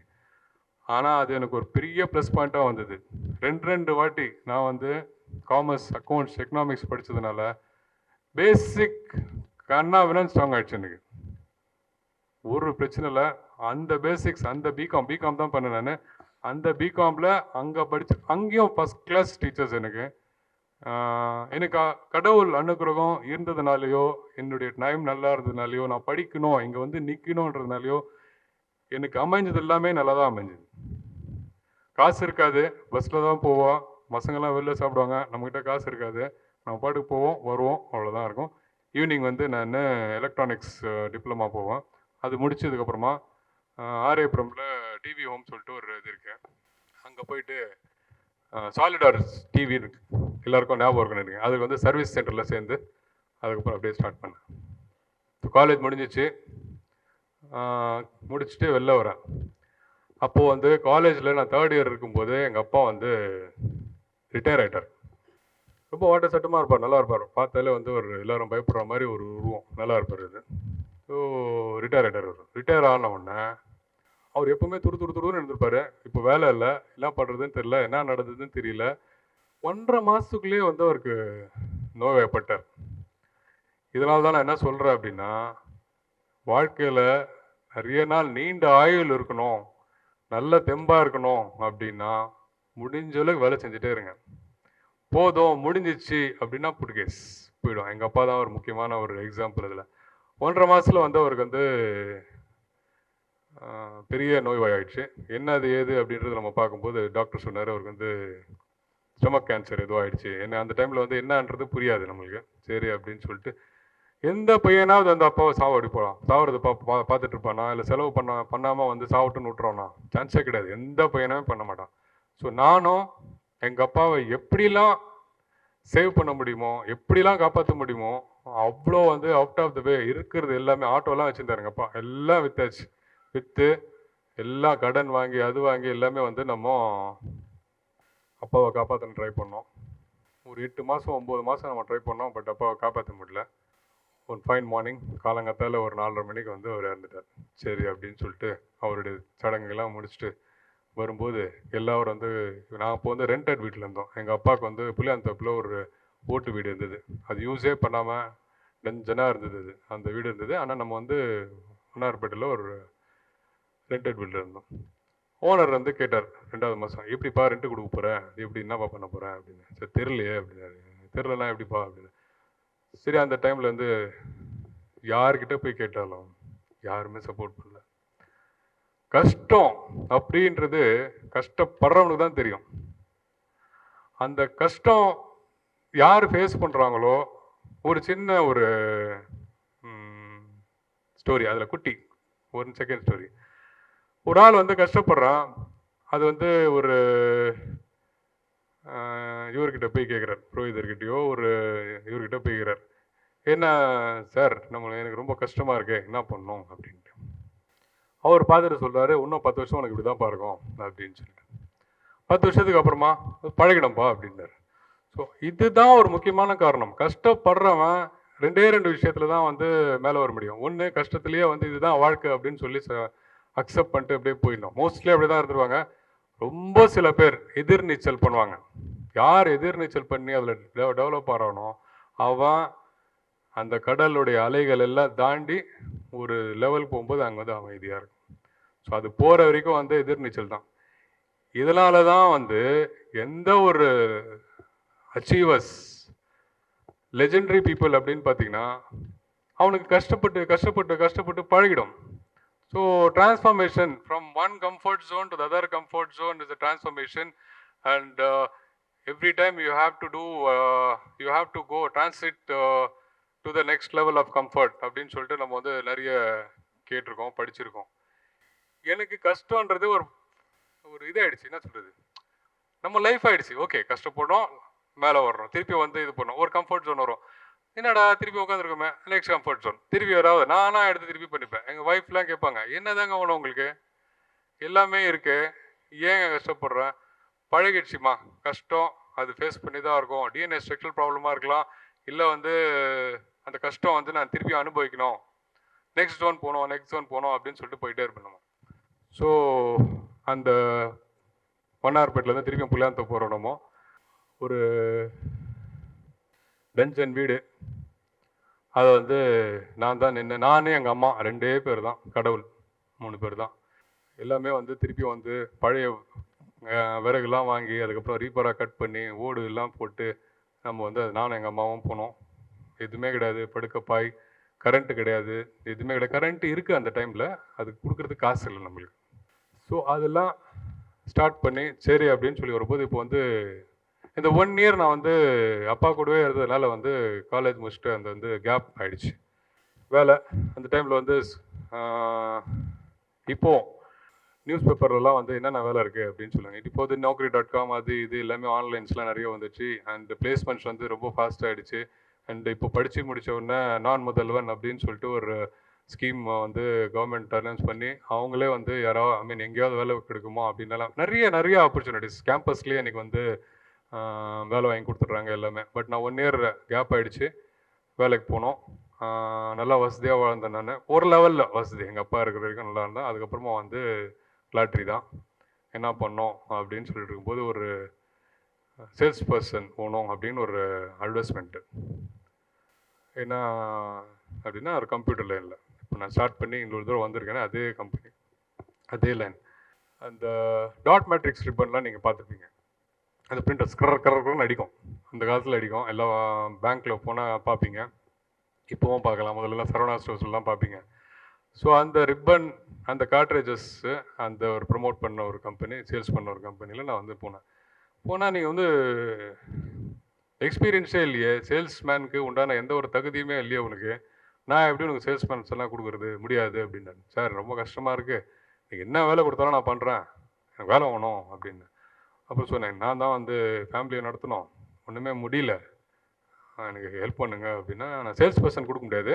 [SPEAKER 2] ஆனால் அது எனக்கு ஒரு பெரிய ப்ளஸ் பாயிண்ட்டாக வந்தது. ரெண்டு வாட்டி நான் வந்து காமர்ஸ், அக்கௌண்ட்ஸ், எக்கனாமிக்ஸ் படித்ததுனால பேசிக் கண்ணாவினான்னு ஸ்ட்ராங் ஆகிடுச்சு எனக்கு. ஒரு பிரச்சனை இல்லை. அந்த பேசிக்ஸ் அந்த பிகாம் தான் பண்ணேன் நான். அந்த பிகாமில் அங்கே அங்கேயும் ஃபஸ்ட் கிளாஸ் டீச்சர்ஸ் எனக்கு. எனக்கு கடவுள் அனுகிரகம் இருந்ததுனாலையோ என்னுடைய டைம் நல்லா இருந்ததுனாலையோ நான் படிக்கணும் இங்கே வந்து நிற்கணுன்றதுனாலையோ எனக்கு அமைஞ்சது எல்லாமே நல்லா தான் அமைஞ்சுது. காசு இருக்காது, பஸ்ஸில் தான் போவோம், பசங்கள்லாம் வெளில சாப்பிடுவாங்க, நம்மக்கிட்ட காசு இருக்காது, நம்ம பாட்டுக்கு போவோம் வருவோம், அவ்வளோதான் இருக்கும். ஈவினிங் வந்து நான் எலக்ட்ரானிக்ஸ் டிப்ளமா போவேன். அது முடிச்சதுக்கப்புறமா ஆர்ஏபுரமில் டிவி ஹோம் சொல்லிட்டு ஒரு இது இருக்கு. அங்கே போயிட்டு சாலிடார்ஸ் டிவி இருக்கு, எல்லாருக்கும் ஞாபகம் இருக்குன்னு நினைக்கிறேன். அதுக்கு வந்து சர்வீஸ் சென்டரில் சேர்ந்து அதுக்கப்புறம் அப்படியே ஸ்டார்ட் பண்ணேன். காலேஜ் முடிஞ்சிச்சு, முடிச்சுட்டு வெளில வரேன். அப்போது வந்து காலேஜில் நான் 3rd இயர் இருக்கும்போது எங்கள் அப்பா வந்து ரிட்டையர் ஆகிட்டார். ரொம்ப வாட்ட சட்டமாக இருப்பார், நல்லா இருப்பார், பார்த்தாலே வந்து ஒரு எல்லோரும் பயப்படுற மாதிரி ஒரு உருவம், நல்லா இருப்பார் இது. ஸோ ரிட்டையர் ஆகிட்டார். ரிட்டையர் ஆன உடனே அவர் எப்பவுமே துருன்னு இருந்திருப்பார். இப்போ வேலை இல்லை, என்ன பண்ணுறதுன்னு தெரியல, என்ன நடந்ததுன்னு தெரியல. 1.5 மாதத்துக்குள்ளேயே வந்து அவருக்கு நோய்வாய்ப்பட்டார். இதனால தான் நான் என்ன சொல்கிறேன் அப்படின்னா, வாழ்க்கையில் நிறைய நாள் நீண்ட ஆயுள் இருக்கணும், நல்ல தெம்பாக இருக்கணும் அப்படின்னா முடிஞ்ச அளவுக்கு வேலை செஞ்சுட்டே இருங்க. போதும் முடிஞ்சிச்சு அப்படின்னா புட்கேஸ் போயிடும். எங்கள் அப்பா தான் ஒரு முக்கியமான ஒரு எக்ஸாம்பிள். இதில் 1.5 மாதத்தில் வந்து அவருக்கு வந்து பெரிய நோய்வாயிடுச்சு. என்ன அது ஏது அப்படின்றது நம்ம பார்க்கும்போது டாக்டர் சொன்னார் அவருக்கு வந்து ஸ்டொமக் கேன்சர் எதுவும் ஆயிடுச்சு. என்ன அந்த டைமில் வந்து என்னன்றது புரியாது நம்மளுக்கு. சரி அப்படின்னு சொல்லிட்டு எந்த பையனாவது அந்த அப்பாவை சாவடிப்போம், சாவறது பார்த்துட்டு இருப்பானா, இல்லை செலவு பண்ணாமல் வந்து சாவட்டுன்னு விட்டுறோன்னா சான்ஸே கிடையாது. எந்த பையனுமே பண்ண மாட்டான். ஸோ நானும் எங்கள் அப்பாவை எப்படிலாம் சேவ் பண்ண முடியுமோ, எப்படிலாம் காப்பாற்ற முடியுமோ அவ்வளோ வந்து அவுட் ஆஃப் த வே இருக்கிறது எல்லாமே. ஆட்டோலாம் வச்சுருந்தாரு எங்கள் அப்பா, எல்லாம் விற்றாச்சு. விற்று எல்லாம் கடன் வாங்கி அது வாங்கி எல்லாமே வந்து நம்ம அப்பாவை காப்பாற்றணும் ட்ரை பண்ணோம். ஒரு 8 மாதம் 9 மாதம் நம்ம ட்ரை பண்ணோம். பட் அப்பாவை காப்பாற்ற முடியல. ஒரு ஃபைன் மார்னிங் காலங்காத்தால் ஒரு 4:30 மணிக்கு வந்து அவர் இறந்துட்டார். சரி அப்படின்னு சொல்லிட்டு அவருடைய சடங்குகள்லாம் முடிச்சுட்டு வரும்போது எல்லோரும் வந்து நான் அப்போ வந்து ரெண்டட் வீட்டில் இருந்தோம். எங்கள் அப்பாவுக்கு வந்து புளியாந்தோப்பில் ஒரு ஓட்டு வீடு இருந்தது. அது யூஸே பண்ணாமல் டென்ஷனாக இருந்தது. அது அந்த வீடு இருந்தது. ஆனால் நம்ம வந்து மன்னார்பேட்டையில் ஒரு ரெண்டட் வீட்டில் இருந்தோம். ஓனர் வந்து கேட்டார் 2வது மாதம், எப்படிப்பா ரெண்ட்டு கொடுக்க போகிறேன், எப்படி என்னப்பா பண்ண போகிறேன் அப்படின்னு. சரி தெரியலையே அப்படின்னாரு. தெரிலனா எப்படிப்பா அப்படின்னு. சரி அந்த டைமில் வந்து யார்கிட்ட போய் கேட்டாலும் யாருமே சப்போர்ட் பண்ணல. கஷ்டம் அப்படின்றது கஷ்டப்படுறவனுக்கு தான் தெரியும். அந்த கஷ்டம் யார் ஃபேஸ் பண்ணுறாங்களோ, ஒரு சின்ன ஒரு ஸ்டோரி, அதில் குட்டி 1 செகண்ட் ஸ்டோரி. ஒரு ஆள் வந்து கஷ்டப்படுறான். அது வந்து ஒரு இவர்கிட்ட போய் கேட்குறார், புரோகிதர்கிட்டயோ ஒரு இவர்கிட்ட போய் கேட்குறார், என்ன சார் எனக்கு ரொம்ப கஷ்டமாக இருக்கு, என்ன பண்ணணும் அப்படின்ட்டு. அவர் பார்த்துட்டு சொல்கிறாரு, இன்னும் 10 வருஷம் உனக்கு இப்படி தான் பாருக்கும் அப்படின்னு சொல்லிட்டு. 10 வருஷத்துக்கு அப்புறமா பழகிடும்பா அப்படின்னாரு. ஸோ இதுதான் ஒரு முக்கியமான காரணம். கஷ்டப்படுறவன் 2 விஷயத்தில் தான் வந்து மேலே வர முடியும். ஒன்று, கஷ்டத்துலேயே வந்து இதுதான் வாழ்க்கை அப்படின்னு சொல்லி அக்செப்ட் பண்ணிட்டு அப்படியே போயிடணும். மோஸ்ட்லி அப்படி தான் இருந்துருவாங்க. ரொம்ப சில பேர் எதிர்நீச்சல் பண்ணுவாங்க. யார் எதிர்நீச்சல் பண்ணி அதில் டெவலப் ஆகிறானோ அவன் அந்த கடலுடைய அலைகள் எல்லாம் தாண்டி ஒரு லெவல் போகும்போது அங்கே வந்து அமைதியாக இருக்கும். ஸோ அது போகிற வரைக்கும் வந்து எதிர்நீச்சல் தான். இதனால தான் வந்து எந்த ஒரு அச்சீவர்ஸ் லெஜெண்டரி பீப்புள் அப்படின்னு பார்த்தீங்கன்னா அவனுக்கு கஷ்டப்பட்டு கஷ்டப்பட்டு கஷ்டப்பட்டு பழகிடும். So transformation from one comfort zone to the other comfort zone is a transformation. And every time you have to do you have to go transit to the next level of comfort அப்படின்னு சொல்லிட்டு நம்ம வந்து நிறைய கேட்டிருக்கோம், படிச்சிருக்கோம். எனக்கு கஷ்டன்றது ஒரு ஒரு இதாகிடுச்சு, என்ன சொல்கிறது, நம்ம லைஃப் ஆகிடுச்சு. ஓகே, கஷ்டப்படுறோம், மேலே வர்றோம், திருப்பி வந்து இது பண்ணோம், ஒரு கம்ஃபர்ட் ஜோன் வரும். என்னடா திருப்பி உட்காந்துருக்கோமே, நெக்ஸ்ட் கம்ஃபர்ட் ஜோன், திருப்பி வராது. நானாக எடுத்து திருப்பி பண்ணிப்பேன். எங்கள் ஒய்ஃப்லாம் கேட்பாங்க, என்னதாங்க வேணும் உங்களுக்கு, எல்லாமே இருக்கு, ஏங்க கஷ்டப்படுறேன். பழகிடுச்சுமா, கஷ்டம் அது ஃபேஸ் பண்ணி தான் இருக்கும். டிஎன்ஏ ஸ்ட்ரக்சரல் ப்ராப்ளமாக இருக்கலாம், இல்லை வந்து அந்த கஷ்டம் வந்து நான் திருப்பி அனுபவிக்கணும், நெக்ஸ்ட் ஜோன் போகணும் நெக்ஸ்ட் ஜோன் போகணும் அப்படின்னு சொல்லிட்டு போயிட்டே இருப்பேன். ஸோ அந்த வண்ணார்பேட்டிலேருந்து திருப்பி புள்ளியாந்தோப்பு போகிறோம். நம்ம ஒரு டஞ்சன் வீடு, அதை வந்து நான் தான் நின்று, நானே எங்கள் அம்மா 2 பேர் தான், கடவுள் 3 பேர் தான். எல்லாமே வந்து திருப்பி வந்து பழைய விறகுலாம் வாங்கி அதுக்கப்புறம் ரீப்பராக கட் பண்ணி ஓடு எல்லாம் போட்டு நம்ம வந்து நானும் எங்கள் அம்மாவும் போனோம். எதுவுமே கிடையாது, படுக்கப்பாய், கரண்ட்டு கிடையாது, எதுவுமே கிடையாது. கரண்ட்டு இருக்குது அந்த டைமில், அதுக்கு கொடுக்குறதுக்கு காசு இல்லை நம்மளுக்கு. ஸோ அதெல்லாம் ஸ்டார்ட் பண்ணி சரி அப்படின்னு சொல்லி வரும்போது இப்போ வந்து இந்த 1 இயர் நான் வந்து அப்பா கூடவே இருந்ததுனால வந்து காலேஜ் முடிச்சுட்டு அந்த வந்து கேப் ஆகிடுச்சு வேலை. அந்த டைமில் வந்து இப்போது நியூஸ் பேப்பர்லாம் வந்து என்னென்ன வேலை இருக்குது அப்படின்னு சொல்லுவாங்க. இப்போது naukri.com அது இது எல்லாமே ஆன்லைன்ஸ்லாம் நிறைய வந்துச்சு. அண்ட் பிளேஸ்மெண்ட்ஸ் வந்து ரொம்ப ஃபாஸ்ட் ஆகிடுச்சு. அண்ட் இப்போ படித்து முடித்த உடனே நான் முதல்வன் அப்படின்னு சொல்லிட்டு ஒரு ஸ்கீம் வந்து கவர்மெண்ட் அனௌன்ஸ் பண்ணி அவங்களே வந்து யாராவது எங்கேயாவது வேலை கிடைக்குமோ அப்படின்னாலாம் நிறைய ஆப்பர்ச்சுனிட்டிஸ் கேம்பஸ்லேயே எனக்கு வந்து வேலை வாங்கி கொடுத்துட்றாங்க எல்லாமே. பட் நான் 1 இயர் கேப் ஆகிடுச்சு, வேலைக்கு போனோம். நல்லா வசதியாக வாழ்ந்தேன் நான், ஒரு லெவலில் வசதி, எங்கள் அப்பா இருக்கிற வரைக்கும் நல்லா இருந்தேன். அதுக்கப்புறமா வந்து லாட்ரி தான். என்ன பண்ணோம் அப்படின்னு சொல்லிட்டு இருக்கும்போது ஒரு சேல்ஸ் பர்சன் போகணும் அப்படின்னு ஒரு அட்வர்டைஸ்மெண்ட்டு. என்ன அப்படின்னா ஒரு கம்ப்யூட்டர் லைனில் இப்போ நான் ஸ்டார்ட் பண்ணி இன்னொரு தூரம் வந்திருக்கேன்னா அதே கம்பெனி, அதே லைன். அந்த டாட் மேட்ரிக்ஸ் ரிப்பன்லாம் நீங்கள் பார்த்துருப்பீங்க. அந்த பிரிண்டர் கரன்னு அடிக்கும், அந்த காலத்தில் அடிக்கும். எல்லா பேங்க்கில் போனால் பார்ப்பீங்க, இப்போவும் பார்க்கலாம். முதல்லலாம் சரவணா ஸ்டோர்ஸ்லாம் பார்ப்பீங்க. ஸோ அந்த ரிப்பன், அந்த கார்ட்ரேஜஸ்ஸு, அந்த ஒரு ப்ரமோட் பண்ண ஒரு கம்பெனி, சேல்ஸ் பண்ண ஒரு கம்பெனியில் நான் வந்து போனால் நீங்கள் வந்து எக்ஸ்பீரியன்ஸே இல்லையே, சேல்ஸ்மேனுக்கு உண்டான எந்த ஒரு தகுதியுமே இல்லையே உனக்கு, நான் எப்படி உனக்கு சேல்ஸ்மேன்ஸ் எல்லாம் கொடுக்குறது, முடியாது அப்படின்னாரு. சார் ரொம்ப கஷ்டமாக இருக்குது, நீங்கள் என்ன வேலை கொடுத்தாலும் நான் பண்ணுறேன், எனக்கு வேலை வேணும் அப்படின்னு. அப்புறம் சொன்னேன், நான் தான் வந்து ஃபேமிலியை நடத்தணும், ஒன்றுமே முடியல, எனக்கு ஹெல்ப் பண்ணுங்க அப்படின்னா. நான் சேல்ஸ் பர்சன் கொடுக்க முடியாது,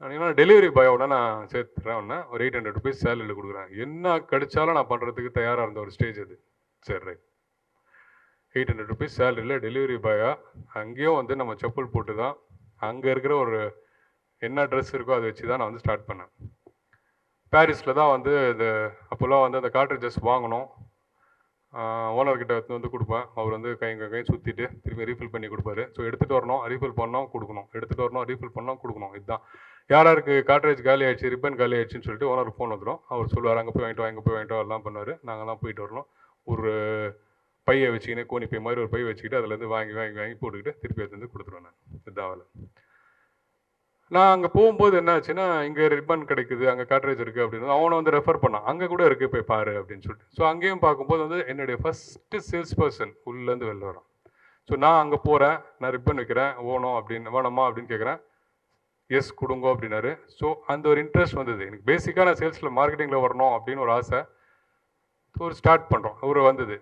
[SPEAKER 2] நான் டெலிவரி பாயோட நான் சேர்த்துறேன், ஒன்று ஒரு 800 rupees சேலரியில் கொடுக்குறேன், என்ன கிடைச்சாலும் நான் பண்ணுறதுக்கு தயாராக இருந்த ஒரு ஸ்டேஜ் அது. சரி ரைட், 800 rupees சேலரியில் டெலிவரி பாயா, அங்கேயும் வந்து நம்ம செப்பல் போட்டு தான், அங்கே இருக்கிற ஒரு என்ன ட்ரெஸ் இருக்கோ அதை வச்சு தான் நான் வந்து ஸ்டார்ட் பண்ணேன். பாரிஸில் தான் வந்து இந்த அப்போல்லாம் வந்து அந்த கார்ட்ரிட்ஜஸ் வாங்கணும், ஓனர்கிட்ட வந்து கொடுப்பேன். அவர் வந்து கை சுற்றிட்டு திரும்பி ரீஃபில் பண்ணி கொடுப்பாரு. ஸோ எடுத்துகிட்டு வரணும், ரீஃபில் பண்ணோம், கொடுக்கணும், எடுத்துகிட்டு வரணும், ரீஃபில் பண்ணோம், கொடுக்கணும். இதுதான். யாருக்கு கார்ட்ரேஜ் காலி ஆகிடுச்சு, ரிப்பன் காலி ஆகிடுச்சின்னு சொல்லிட்டு ஓனருக்கு ஃபோன் வந்துடும். அவர் சொல்லுவார், அங்கே போய் வாங்கிட்டு எல்லாம் பண்ணுவார். நாங்கள் தான் போயிட்டு வரணும். ஒரு பையை வச்சுக்கினே, கோணி பை மாதிரி ஒரு பை வச்சுக்கிட்டு அதுலேருந்து வாங்கி போட்டுக்கிட்டு திருப்பி எடுத்து வந்து கொடுத்துருவேன் நான். இதுதான் வேலை. நான் அங்கே போகும்போது என்ன ஆச்சுன்னா, இங்கே ரிப்பன் கிடைக்குது, அங்கே கார்ட்ரேஜ் இருக்குது அப்படின்னு அவனை வந்து ரெஃபர் பண்ணான். அங்கே கூட இருக்குது, போய் பாரு அப்படின்னு சொல்லிட்டு. ஸோ அங்கேயும் பார்க்கும்போது வந்து என்னுடைய ஃபஸ்ட்டு சேல்ஸ் பர்சன் உள்ளேருந்து வெளில வரான். ஸோ நான் அங்கே போகிறேன், நான் ரிப்பன் வைக்கிறேன், வேணுமா அப்படின்னு கேட்குறேன். எஸ் கொடுங்கோ அப்படின்னாரு. ஸோ அந்த ஒரு இன்ட்ரெஸ்ட் வந்தது எனக்கு. பேசிக்காக நான் சேல்ஸில் மார்க்கெட்டிங்கில் வரணும் அப்படின்னு ஒரு ஆசை. ஒரு ஸ்டார்ட் பண்ணுறோம், ஒரு வந்தது.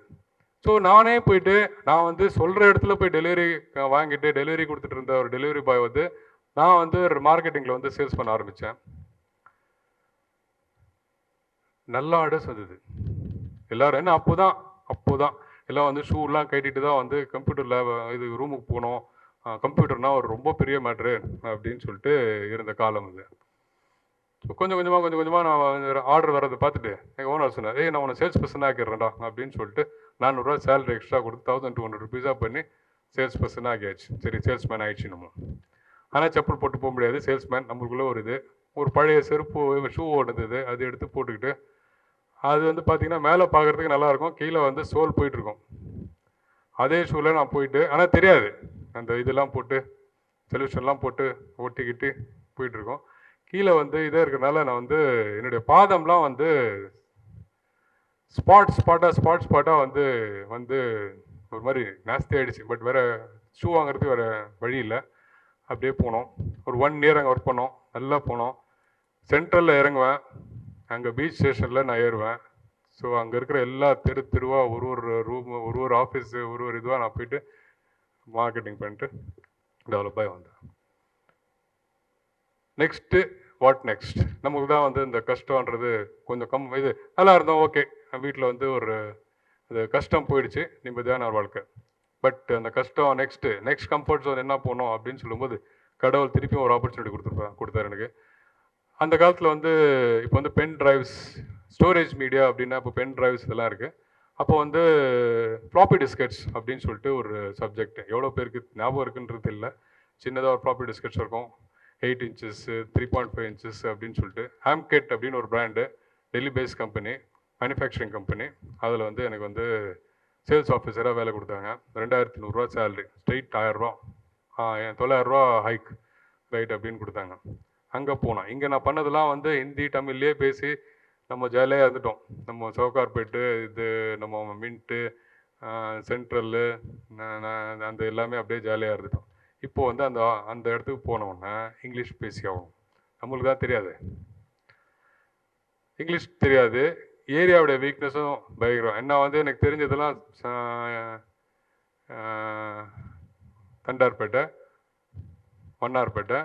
[SPEAKER 2] ஸோ நானே போயிட்டு நான் வந்து சொல்கிற இடத்துல போய் டெலிவரி வாங்கிட்டு டெலிவரி கொடுத்துட்டு இருந்த ஒரு டெலிவரி பாய் வந்து நான் வந்து மார்க்கெட்டிங்கில் வந்து சேல்ஸ் பண்ண ஆரம்பித்தேன். நல்ல ஆர்டர்ஸ் வந்தது. எல்லோரும் என்ன அப்போ தான் எல்லாம் வந்து ஷூலாம் கட்டிட்டு தான் வந்து கம்ப்யூட்டர் லேப் இது ரூமுக்கு போனோம். கம்ப்யூட்டர்னால் ஒரு ரொம்ப பெரிய மேட்ரு அப்படின்னு சொல்லிட்டு இருந்த காலம் இது. ஸோ கொஞ்சம் கொஞ்சமாக நான் ஆர்டர் வரதை பார்த்துட்டு எங்கள் ஓனர் சொன்னார், நான் உன்னை சேல்ஸ் பர்சனாக ஆக்கிடுறேன்டா அப்படின்னு சொல்லிட்டு 400 ரூபா சேலரி எக்ஸ்ட்ரா கொடுத்து 1200 rupees பண்ணி சேல்ஸ் பர்சனாக ஆகியாச்சு. சரி, சேல்ஸ்மேன் ஆகிடுச்சு நம்ம. ஆனால் செப்பல் போட்டு போக முடியாது, சேல்ஸ்மேன் நம்மளுக்குள்ளே ஒரு இது. ஒரு பழைய செருப்பு ஷூ ஓடுது, அது எடுத்து போட்டுக்கிட்டு அது வந்து பார்த்தீங்கன்னா மேலே பார்க்குறதுக்கு நல்லாயிருக்கும், கீழே வந்து சோல் போயிட்டுருக்கும். அதே ஷூவில் நான் போயிட்டு, ஆனால் தெரியாது, அந்த இதெல்லாம் போட்டு சொல்யூஷன்லாம் போட்டு ஒட்டிக்கிட்டு போயிட்டுருக்கோம். கீழே வந்து இதே இருக்கிறனால நான் வந்து என்னுடைய பாதம்லாம் வந்து ஸ்பாட்டாக வந்து வந்து ஒரு மாதிரி நாஸ்தி ஆகிடுச்சு. பட் வேறு ஷூ வாங்குறதுக்கு வேறு வழி இல்லை. அப்படியே போனோம். ஒரு 1 இயர் அங்கே ஒர்க் பண்ணோம். நல்லா போனோம். சென்ட்ரலில் இறங்குவேன், அங்கே பீச் ஸ்டேஷனில் நான் ஏறுவேன். ஸோ அங்கே இருக்கிற எல்லா தெருவாக ஒரு ரூம், ஒரு ஆஃபீஸு, ஒரு இதுவாக நான் போயிட்டு மார்க்கெட்டிங் பண்ணிட்டு டெவலப் ஆகி வந்தேன். Next what next? நமக்கு தான் வந்து இந்த கஷ்டன்றது கொஞ்சம் இது நல்லா இருந்தோம், ஓகே. வீட்டில் வந்து ஒரு அது கஷ்டம் போயிடுச்சு, நிம்மதியான ஒரு வாழ்க்கை. பட் அந்த கஷ்டம் நெக்ஸ்ட் கம்ஃபர்ட் ஜோன் என்ன போனோம் அப்படின்னு சொல்லும்போது கடவுள் திருப்பியும் ஒரு ஆப்பர்ச்சுனிட்டி கொடுத்தாரு எனக்கு. அந்த காலத்தில் வந்து இப்போ வந்து பென் டிரைவ்ஸ், ஸ்டோரேஜ் மீடியா அப்படின்னா இப்போ பென் டிரைவ்ஸ் இதெல்லாம் இருக்குது. அப்போ வந்து ஃப்ளாப்பி டிஸ்கெட்ஸ் அப்படின்னு சொல்லிட்டு ஒரு சப்ஜெக்ட், எவ்வளோ பேருக்கு ஞாபகம் இருக்குன்றது இல்லை. சின்னதாக ஒரு ஃப்ளாப்பி டிஸ்கெட்ஸ் இருக்கும், 8 inches 3.5 inches அப்படின்னு சொல்லிட்டு. ஆம்கெட் அப்படின்னு ஒரு brand, Delhi based company, manufacturing company. அதில் வந்து எனக்கு வந்து சேல்ஸ் ஆஃபீஸராக வேலை கொடுத்தாங்க. 2100 சேலரி, ஸ்ட்ரெயிட் 1000 ரூபா, 900 ரூபா ஹைக், ரைட் அப்படின்னு கொடுத்தாங்க. அங்கே போனோம். இங்கே நான் பண்ணதெல்லாம் வந்து ஹிந்தி தமிழ்லேயே பேசி நம்ம ஜாலியாக இருந்துட்டோம். நம்ம சவுகார்பேட்டு, இது நம்ம மின்ட்டு, சென்ட்ரல்லு, அந்த எல்லாமே அப்படியே ஜாலியாக இருந்துட்டோம். இப்போது வந்து அந்த இடத்துக்கு போனோன்னே இங்கிலீஷ் பேசி ஆகணும். நம்மளுக்கு தான் தெரியாது, இங்கிலீஷ் தெரியாது. ஏரியாவுடைய வீக்னஸும் பயங்கரம். என்ன வந்து எனக்கு தெரிஞ்சதெல்லாம் தண்டார்பேட்டை, Mannarpettai,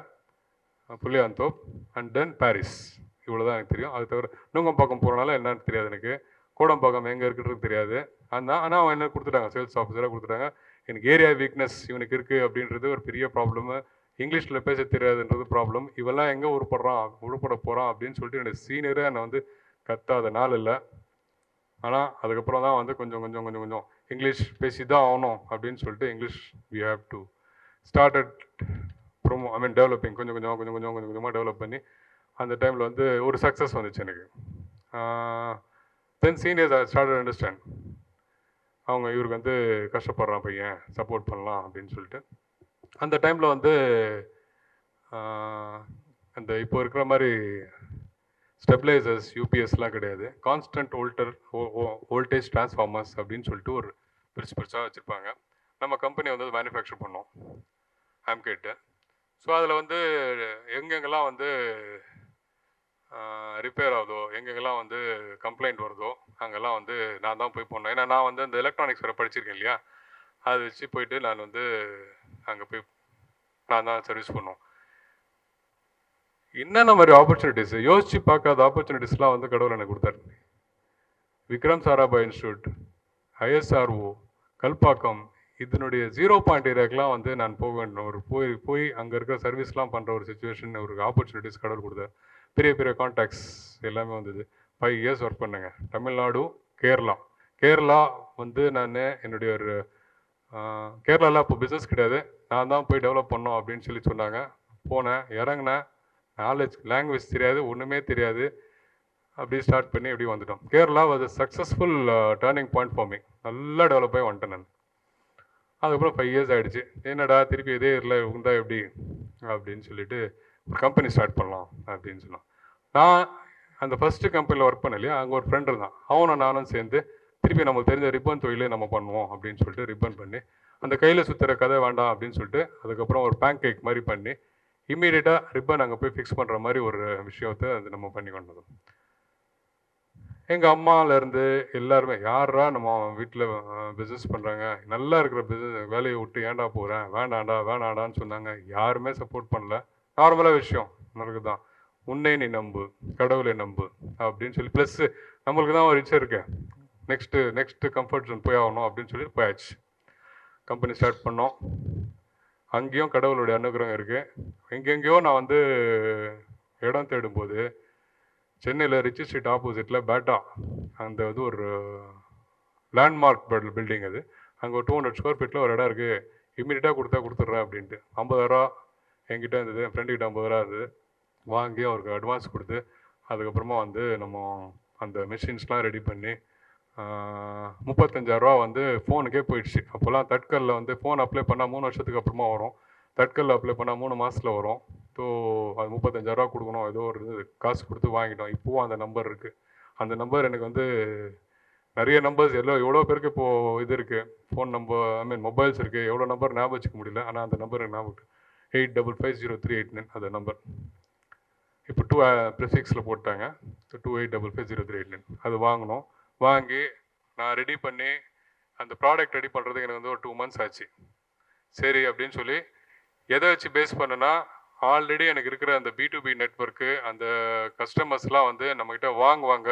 [SPEAKER 2] Pulianthope and then Paris, இவ்வளோ தான் எனக்கு தெரியும். அது தவிர நுங்கம்பாக்கம் போகிறனால என்னன்னு தெரியாது எனக்கு. கோடம்பாக்கம் எங்கே இருக்குன்றது தெரியாது. ஆனால் அவன் என்ன கொடுத்துட்டாங்க, சேல்ஸ் ஆஃபீஸராக கொடுத்துட்டாங்க. எனக்கு ஏரியா வீக்னஸ் இவனுக்கு இருக்குது அப்படின்றது ஒரு பெரிய ப்ராப்ளமு. இங்கிலீஷில் பேச தெரியாதுன்றது ப்ராப்ளம். இவெல்லாம் எங்கே உருப்பட போகிறான் அப்படின்னு சொல்லிட்டு என்னோடய சீனியரே என்னை வந்து கத்தாத நாள் இல்லை. ஆனால் அதுக்கப்புறம் தான் வந்து கொஞ்சம் இங்கிலீஷ் பேசி தான் ஆகணும் அப்படின்னு சொல்லிட்டு English we have to started developing. கொஞ்சமாக டெவலப் பண்ணி அந்த டைமில் வந்து ஒரு சக்ஸஸ் வந்துச்சு எனக்கு. Then seniors I started understand, அவங்க இவருக்கு வந்து கஷ்டப்படுறான் பையன், சப்போர்ட் பண்ணலாம் அப்படின்னு சொல்லிட்டு. அந்த டைமில் வந்து அந்த இப்போ இருக்கிற மாதிரி ஸ்டெபிளைசர்ஸ், யூபிஎஸ்லாம் கிடையாது. கான்ஸ்டன்ட் வோல்டேஜ் டிரான்ஸ்ஃபார்மர்ஸ் அப்படின்னு சொல்லிட்டு ஒரு பெருசாக வச்சுருப்பாங்க. நம்ம கம்பெனி வந்து மேனுஃபேக்சர் பண்ணோம் ஆம்கேட்டு. ஸோ அதில் வந்து எங்கெங்கெல்லாம் வந்து ரிப்பேர் ஆகுதோ, எங்கெங்கெல்லாம் வந்து கம்ப்ளைண்ட் வருதோ, அங்கெல்லாம் வந்து நான் தான் போய் பண்ணேன். ஏன்னா நான் வந்து இந்த எலக்ட்ரானிக்ஸ் வேறு படிச்சிருக்கேன் இல்லையா, அதை வச்சு போயிட்டு நான் வந்து அங்கே போய் நான் தான் சர்வீஸ் பண்ணோம். என்னென்ன மாதிரி ஆப்பர்ச்சுனிட்டிஸ், யோசிச்சு பார்க்காத ஆப்பர்ச்சுனிட்டிஸ்லாம் வந்து கடவுள் எனக்கு கொடுத்தாரு. விக்ரம் சாராபாய் இன்ஸ்டியூட், ஐஎஸ்ஆர்ஓ, கல்பாக்கம், இதனுடைய 0 பாயிண்ட் ஏரியாக்கெலாம் வந்து நான் போக வேண்டும். ஒரு போய் அங்கே இருக்கிற சர்வீஸ்லாம் பண்ணுற ஒரு சுச்சுவேஷன், ஒரு ஆப்பர்ச்சுனிட்டிஸ் கடவுள் கொடுத்தாரு. பெரிய கான்டாக்ட்ஸ் எல்லாமே வந்தது. 5 இயர்ஸ் ஒர்க் பண்ணுங்க. தமிழ்நாடு, கேரளா வந்து நான் என்னுடைய ஒரு கேரளாவில் அப்போ பிஸ்னஸ் கிடையாது, நான் தான் போய் டெவலப் பண்ணோம் அப்படின்னு சொல்லி சொன்னாங்க. போனேன், இறங்கினேன், லாங்குவேஜ் தெரியாது, ஒன்றுமே தெரியாது. அப்படியே ஸ்டார்ட் பண்ணி அப்படியே வந்துட்டோம். Kerala was a successful turning point for me. நல்லா டெவலப் ஆகி வந்துட்டேன் நான். அதுக்கப்புறம் 5 இயர்ஸ் ஆகிடுச்சு. என்னடா திருப்பி இதே இதில் இருந்தால் எப்படி அப்படின்னு சொல்லிட்டு ஒரு கம்பெனி ஸ்டார்ட் பண்ணலாம் அப்படின்னு சொன்னான். நான் அந்த ஃபஸ்ட்டு கம்பெனியில் ஒர்க் பண்ண இல்லையா, அங்கே ஒரு ஃப்ரெண்ட் இருந்தான். அவனும் நானும் சேர்ந்து திருப்பி நமக்கு தெரிஞ்ச ரிப்பன் தொழிலே நம்ம பண்ணுவோம் அப்படின்னு சொல்லிட்டு ரிப்பன் பண்ணி, அந்த கையில் சுற்றுற கதை வேண்டாம் அப்படின்னு சொல்லிட்டு அதுக்கப்புறம் ஒரு பேங்க் கேக் மாதிரி பண்ணி இம்மீடியட்டாக ரிப்பன் அங்கே போய் ஃபிக்ஸ் பண்ணுற மாதிரி ஒரு விஷயத்தை அது நம்ம பண்ணி கொண்டு வந்தோம். எங்கள் அம்மாவிலேருந்து எல்லாருமே, யாரா நம்ம வீட்டில் பிஸ்னஸ் பண்ணுறாங்க, நல்லா இருக்கிற பிஸ்னஸ் வேலையை விட்டு ஏன்டா போகிறேன், வேணாண்டான்னு சொன்னாங்க. யாருமே சப்போர்ட் பண்ணல. நார்மலாக விஷயம் நடக்குதான், உன்னை நீ நம்பு, கடவுளை நம்பு அப்படின்னு சொல்லி. ப்ளஸ் நம்மளுக்கு தான் ஒரு இச்சை இருக்கு, நெக்ஸ்ட்டு கம்ஃபர்ட் ஜோன் போய் ஆகணும் அப்படின்னு சொல்லி போயாச்சு. கம்பெனி ஸ்டார்ட் பண்ணோம். அங்கேயும் கடவுளுடைய அனுகிரகம் இருக்குது. எங்கெங்கேயோ நான் வந்து இடம் தேடும்போது சென்னையில் ரிச்சி ஸ்ட்ரீட் ஆப்போசிட்டில் பேட்டா, அந்த இது ஒரு லேண்ட்மார்க் பில்டிங், அது அங்கே ஒரு 200 ஸ்கொயர் ஃபீட்டில் ஒரு இடம் இருக்குது, இம்மீடியட்டாக கொடுத்துட்றேன் அப்படின்ட்டு. 50,000 என்கிட்ட இருந்தது, என் ஃப்ரெண்டுக்கிட்ட 50,000 இருந்தது. வாங்கி அவருக்கு அட்வான்ஸ் கொடுத்து அதுக்கப்புறமா வந்து நம்ம அந்த மெஷின்ஸ்லாம் ரெடி பண்ணி 35,000 வந்து ஃபோனுக்கே போயிடுச்சு. அப்போல்லாம் தட்கலில் வந்து ஃபோன் அப்ளை பண்ணால் 3 வருஷத்துக்கு அப்புறமா வரும். தட்கலில் அப்ளை பண்ணால் 3 மாதத்தில் வரும். ஸோ அது 35,000 கொடுக்கணும், ஏதோ ஒரு இது காசு கொடுத்து வாங்கிட்டோம். இப்போவும் அந்த நம்பர் இருக்குது. அந்த நம்பர் எனக்கு வந்து நிறைய நம்பர்ஸ் எவ்வளோ பேருக்கு இப்போது இது இருக்குது, ஃபோன் நம்பர் மொபைல்ஸ் இருக்குது, எவ்வளோ நம்பர் ஞாபகம் வச்சுக்க முடியல. ஆனால் அந்த நம்பர் எனக்கு ஞாபகம் 855038 அந்த நம்பர். இப்போ 2 ப்ரிஃபிக்ஸில் போட்டாங்க. 28550389 அது வாங்கினோம். வாங்கி நான் ரெடி பண்ணி அந்த ப்ராடக்ட் ரெடி பண்ணுறதுக்கு எனக்கு வந்து ஒரு 2 months ஆச்சு. சரி அப்படின்னு சொல்லி எதை வச்சு பேஸ் பண்ணேன்னா, ஆல்ரெடி எனக்கு இருக்கிற அந்த B2B நெட்ஒர்க்கு, அந்த கஸ்டமர்ஸ்லாம் வந்து நம்மக்கிட்ட வாங்குவாங்க,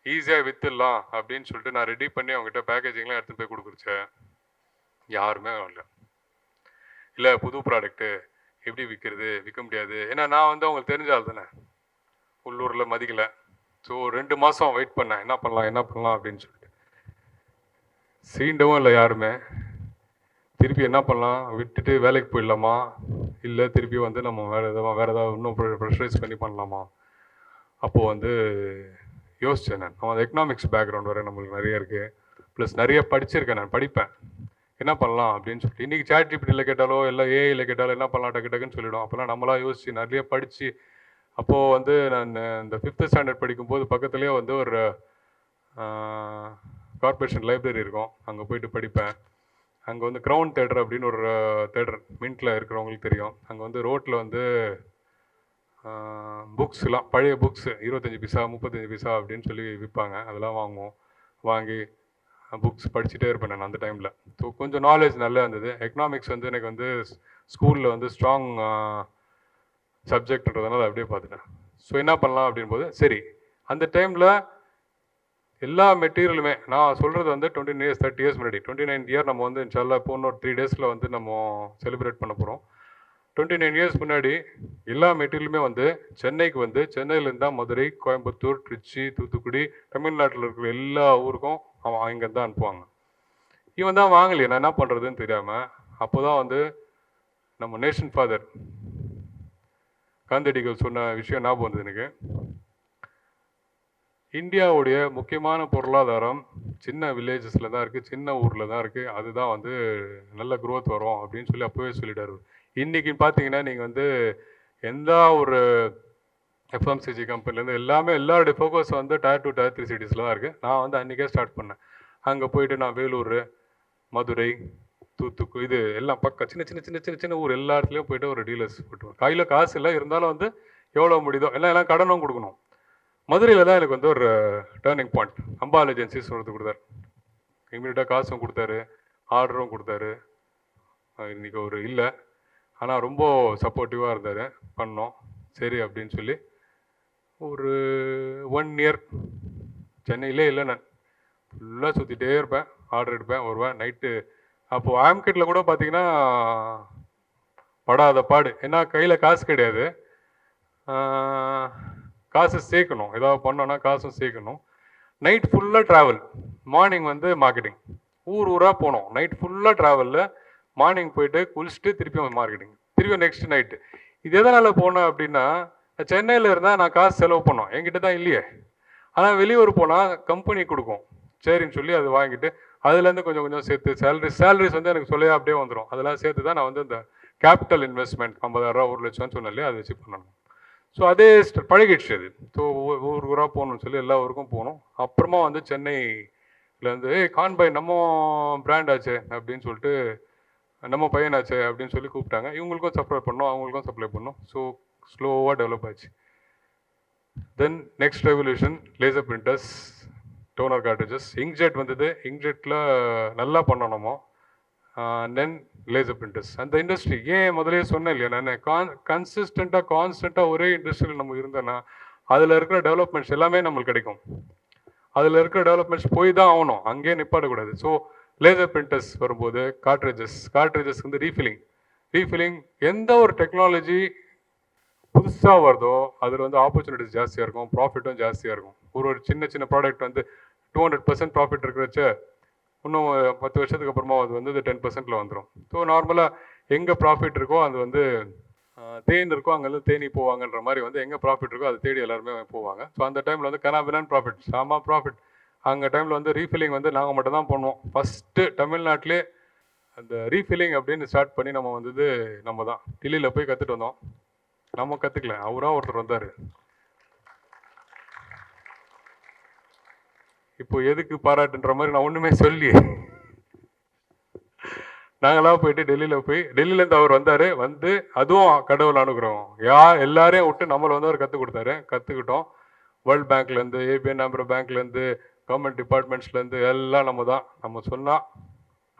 [SPEAKER 2] ஈஸியாக விற்றுடலாம் அப்படின்னு சொல்லிட்டு நான் ரெடி பண்ணி அவங்ககிட்ட பேக்கேஜிங்லாம் எடுத்துகிட்டு போய் கொடுக்குறச்சேன். யாருமே வரல. இல்லை புது ப்ராடக்ட்டு எப்படி விற்கிறது, விற்க முடியாது. ஏன்னா நான் வந்து அவங்களுக்கு தெரிஞ்ச ஆள் தானே, உள்ளூரில் மதிக்கலை. ஸோ 2 மாதம் வெயிட் பண்ணேன், என்ன பண்ணலாம் அப்படின்னு சொல்லிட்டு. சீண்டவும் இல்லை யாருமே. திருப்பி என்ன பண்ணலாம், விட்டுட்டு வேலைக்கு போயிடலாமா, இல்லை திருப்பி வந்து நம்ம வேறு ஏதாவது இன்னும் ப்ரெஷரைஸ் பண்ணி பண்ணலாமா. அப்போது வந்து யோசித்தேன். நான் அந்த எக்கனாமிக்ஸ் பேக்ரவுண்ட் வர நம்மளுக்கு நிறைய இருக்குது, ப்ளஸ் நிறைய படிச்சிருக்கேன், நான் படிப்பேன். என்ன பண்ணலாம் அப்படின்னு சொல்லிட்டு இன்றைக்கி ChatGPTயில் கேட்டாலோ இல்லை ஏஐயில் கேட்டாலோ என்ன பண்ணலாம் டக்குன்னு சொல்லிவிடும். அப்போல்லாம் நம்மளாம் யோசிச்சு நிறைய படித்து, அப்போது வந்து நான் இந்த 5th ஸ்டாண்டர்ட் படிக்கும்போது பக்கத்துலேயே வந்து ஒரு கார்பரேஷன் லைப்ரரி இருக்கும், அங்கே போயிட்டு படிப்பேன். அங்கே வந்து க்ரௌன் தேட்டர் அப்படின்னு ஒரு தேட்டர் மின்ட்டில் இருக்கிறவங்களுக்கு தெரியும். அங்கே வந்து ரோட்டில் வந்து புக்ஸ்லாம், பழைய புக்ஸு 25 பைசா 35 பைசா அப்படின்னு சொல்லி விற்பாங்க. அதெல்லாம் வாங்குவோம். வாங்கி புக்ஸ் படிச்சுட்டே இருப்பேன் நான் அந்த டைமில். ஸோ கொஞ்சம் நாலேஜ் நல்லா இருந்தது. எக்கனாமிக்ஸ் வந்து எனக்கு வந்து ஸ்கூலில் வந்து ஸ்ட்ராங் சப்ஜெக்ட்ன்றதுனால அப்படியே பார்த்துட்டேன். ஸோ என்ன பண்ணலாம் அப்படின்போது, சரி அந்த டைமில் எல்லா மெட்டீரியலுமே, நான் சொல்கிறது வந்து 29 years 30 years முன்னாடி, 29th year நம்ம வந்து இன்ஷால்லா இப்போ இன்னொரு 3 daysல வந்து நம்ம செலிப்ரேட் பண்ண போகிறோம். 29 years முன்னாடி எல்லா மெட்டீரியலுமே வந்து சென்னைக்கு வந்து, சென்னையிலேருந்து தான் மதுரை, கோயம்புத்தூர், திருச்சி, தூத்துக்குடி, தமிழ்நாட்டில் இருக்கிற எல்லா ஊருக்கும் அவன் இங்கேருந்து தான் அனுப்புவாங்க. இவன் தான் வாங்கலையே, நான் என்ன பண்ணுறதுன்னு தெரியாமல், அப்போ தான் வந்து நம்ம நேஷன் ஃபாதர் காந்தியடிகள் சொன்ன விஷயம் ஞாபகம் வந்தது எனக்கு. இந்தியாவுடைய முக்கியமான பொருளாதாரம் சின்ன வில்லேஜஸில் தான் இருக்குது, சின்ன ஊரில் தான் இருக்குது. அதுதான் வந்து நல்ல க்ரோத் வரும் அப்படின்னு சொல்லி அப்போவே சொல்லிட்டாரு. இன்றைக்கி பார்த்தீங்கன்னா நீங்கள் வந்து எந்த ஒரு FMCG கம்பெனிலேருந்து எல்லாருடைய ஃபோக்கஸ் வந்து Tier 2 Tier 3 சிட்டிஸில் தான் இருக்குது. நான் வந்து அன்றைக்கே ஸ்டார்ட் பண்ணேன். அங்கே போயிட்டு நான் வேலூர், மதுரை, தூத்துக்குடி, இது எல்லாம் பக்கம் சின்ன ஊர் எல்லா இடத்துலையும் போய்ட்டு ஒரு டீலர்ஸ் போட்டுருவேன். கையில் காசு இல்லை, இருந்தாலும் வந்து எவ்வளோ முடியுதோ எல்லாம் கடனும் கொடுக்கணும். மதுரையில் தான் எனக்கு வந்து ஒரு டேர்னிங் பாயிண்ட். அம்பாள் ஏஜென்சிஸ் ஒருத்தர் கொடுத்தாரு. இமீடியட்டாக காசும் கொடுத்தாரு, ஆர்டரும் கொடுத்தாரு. இன்றைக்கி ஒரு இல்லை, ஆனால் ரொம்ப சப்போர்ட்டிவாக இருந்தார். பண்ணோம் சரி அப்படின்னு சொல்லி ஒரு 1 year சென்னையிலே இல்லை. நான் ஃபுல்லாக சுற்றிட்டே இருப்பேன், ஆர்டர் எடுப்பேன், வருவேன். நைட்டு அப்போது ஆம்கெட்டில் கூட பார்த்தீங்கன்னா படாத பாடு. ஏன்னா கையில் காசு கிடையாது, காசு சேர்க்கணும், ஏதாவது பண்ணோன்னா காசும் சேர்க்கணும். நைட் ஃபுல்லாக ட்ராவல், மார்னிங் வந்து மார்க்கெட்டிங், ஊராக போனோம். நைட் ஃபுல்லாக ட்ராவலில் மார்னிங் போயிட்டு குளிச்சுட்டு திருப்பியும் மார்க்கெட்டிங், திருப்பியும் நெக்ஸ்ட் நைட்டு. இது எதனால் போனேன் அப்படின்னா, சென்னையில் இருந்தால் நான் காசு செலவு பண்ணோம், என்கிட்ட தான் இல்லையே. ஆனால் வெளியூர் போனால் கம்பெனி கொடுக்கும், சரின்னு சொல்லி அது வாங்கிட்டு அதுலேருந்து கொஞ்சம் சேர்த்து சேலரிஸ் வந்து எனக்கு சொல்லையா அப்படியே வந்துடும். அதெல்லாம் சேர்த்து தான் நான் வந்து இந்த கேபிட்டல் இன்வெஸ்ட்மெண்ட் 50,000 1 லட்சம்னு சொன்னாலே அதை வச்சு பண்ணணும். ஸோ அதே பழகிடுச்சு அது. ஸோ ஊராக போகணும்னு சொல்லி எல்லா ஊருக்கும் போகணும். அப்புறமா வந்து சென்னையில் வந்து கான்பாய் நம்ம பிராண்ட் ஆச்சு அப்படின்னு சொல்லிட்டு, நம்ம பையனாச்சு அப்படின்னு சொல்லி கூப்பிட்டாங்க. இவங்களுக்கும் சப்ளை பண்ணோம், அவங்களுக்கும் சப்ளை பண்ணோம். ஸோ ஸ்லோவாக டெவலப் ஆச்சு. Then next revolution laser printers, toner cartridges, inkjet வந்தது. இங்க்ஜெட்டில் நல்லா பண்ணணுமோ. Then laser printers. அந்த இண்டஸ்ட்ரி ஏன் முதலே சொன்னேன் இல்லையா, நான் கான்ஸ்டண்ட்டாக ஒரே இண்டஸ்ட்ரியில் நம்ம இருந்தோன்னா அதில் இருக்கிற டெவலப்மெண்ட்ஸ் எல்லாமே நம்மளுக்கு கிடைக்கும். அதில் இருக்கிற டெவலப்மெண்ட்ஸ் போய் தான் ஆகணும், அங்கேயே நிப்பாடக்கூடாது. ஸோ லேசர் பிரிண்டர்ஸ் வரும்போது கார்ட்ரிஜஸ் வந்து ரீஃபில்லிங் எந்த ஒரு டெக்னாலஜி புதுசாக வருதோ அதில் வந்து ஆப்பர்ச்சுனிட்டிஸ் ஜாஸ்தியாக இருக்கும், ப்ராஃபிட்டும் ஜாஸ்தியாக இருக்கும். ஒரு சின்ன ப்ராடக்ட் வந்து 200% ப்ராஃபிட் இருக்கிறச்ச இன்னும் 10 வருஷத்துக்கு அப்புறமா அது வந்து 10%ல் வந்துடும். ஸோ நார்மலாக எங்கே ப்ராஃபிட் இருக்கோ அது வந்து தேன் இருக்கோ அங்கேருந்து தேனி போவாங்கன்ற மாதிரி வந்து எங்கே ப்ராஃபிட் இருக்கோ அதை தேடி எல்லாருமே போவாங்க. ஸோ அந்த டைமில் வந்து கனாபினான் ப்ராஃபிட், செம ப்ராஃபிட். அங்கே டைமில் வந்து ரீஃபில்லிங் வந்து நாங்கள் மட்டும் தான் பண்ணுவோம். ஃபஸ்ட்டு தமிழ்நாட்டிலே அந்த ரீஃபில்லிங் அப்படின்னு ஸ்டார்ட் பண்ணி நம்ம வந்தது நம்ம தான். டெல்லியில் போய் கற்றுட்டு வந்தோம். நம்ம கற்றுக்கல, அவராக ஒருத்தர் வந்தார். இப்போ எதுக்கு பாராட்டுன்ற மாதிரி நான் ஒன்றுமே சொல்லி நாங்களாம் போயிட்டு டெல்லியிலேருந்து அவர் வந்தார். வந்து அதுவும் கடவுள் அனுகிரகம். எல்லாரையும் விட்டு நம்மளை வந்து அவர் கற்றுக் கொடுத்தாரு. கற்றுக்கிட்டோம். வேர்ல்டு பேங்க்லேருந்து, ஏபிஎன் நம்பர் பேங்க்லேருந்து, கவர்மெண்ட் டிபார்ட்மெண்ட்ஸ்லேருந்து எல்லாம் நம்ம தான். நம்ம சொன்னால்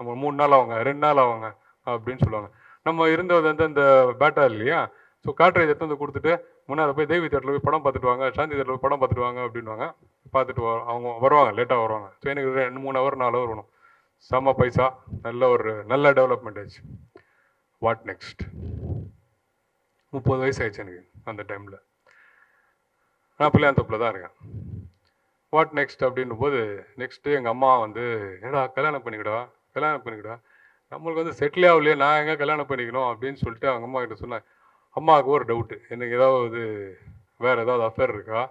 [SPEAKER 2] நம்ம 3 நாள் ஆகுங்க, 2 நாள் ஆகுங்க அப்படின்னு சொல்லுவாங்க. நம்ம இருந்தது வந்து அந்த பேட்டா இல்லையா, ஸோ காட்ரேஜ் எடுத்து வந்து கொடுத்துட்டு முன்னாடி போய் தேவி தேட்டரில் போய் படம் பார்த்துட்டு வாங்க, சாந்தி தேட்டரில் போய் படம் பார்த்துட்டு வாங்க அப்படின்வாங்க. பார்த்துட்டு அவங்க வருவாங்க, லேட்டாக வருவாங்க. ஸோ எனக்கு 2-3 ஹவர் 4 ஹவர் வேணும். செம்ம பைசா, நல்ல டெவலப்மெண்ட் ஆச்சு. What next? 30 வயசு ஆயிடுச்சு எனக்கு அந்த டைமில். நான் பிள்ளையாந்தோப்பில் தான் இருக்கேன். வாட் நெக்ஸ்ட் அப்படின்னும் போது நெக்ஸ்ட்டு எங்கள் அம்மா வந்து, ஏடா கல்யாணம் பண்ணிக்கிடா, நம்மளுக்கு வந்து செட்டில் ஆகலையே, நான் எங்கே கல்யாணம் பண்ணிக்கணும் அப்படின்னு சொல்லிட்டு அவங்க அம்மா கிட்ட சொன்னேன். அம்மாவுக்கு ஒரு டவுட்டு, எனக்கு ஏதாவது வேறு ஏதாவது அஃபேர் இருக்கா,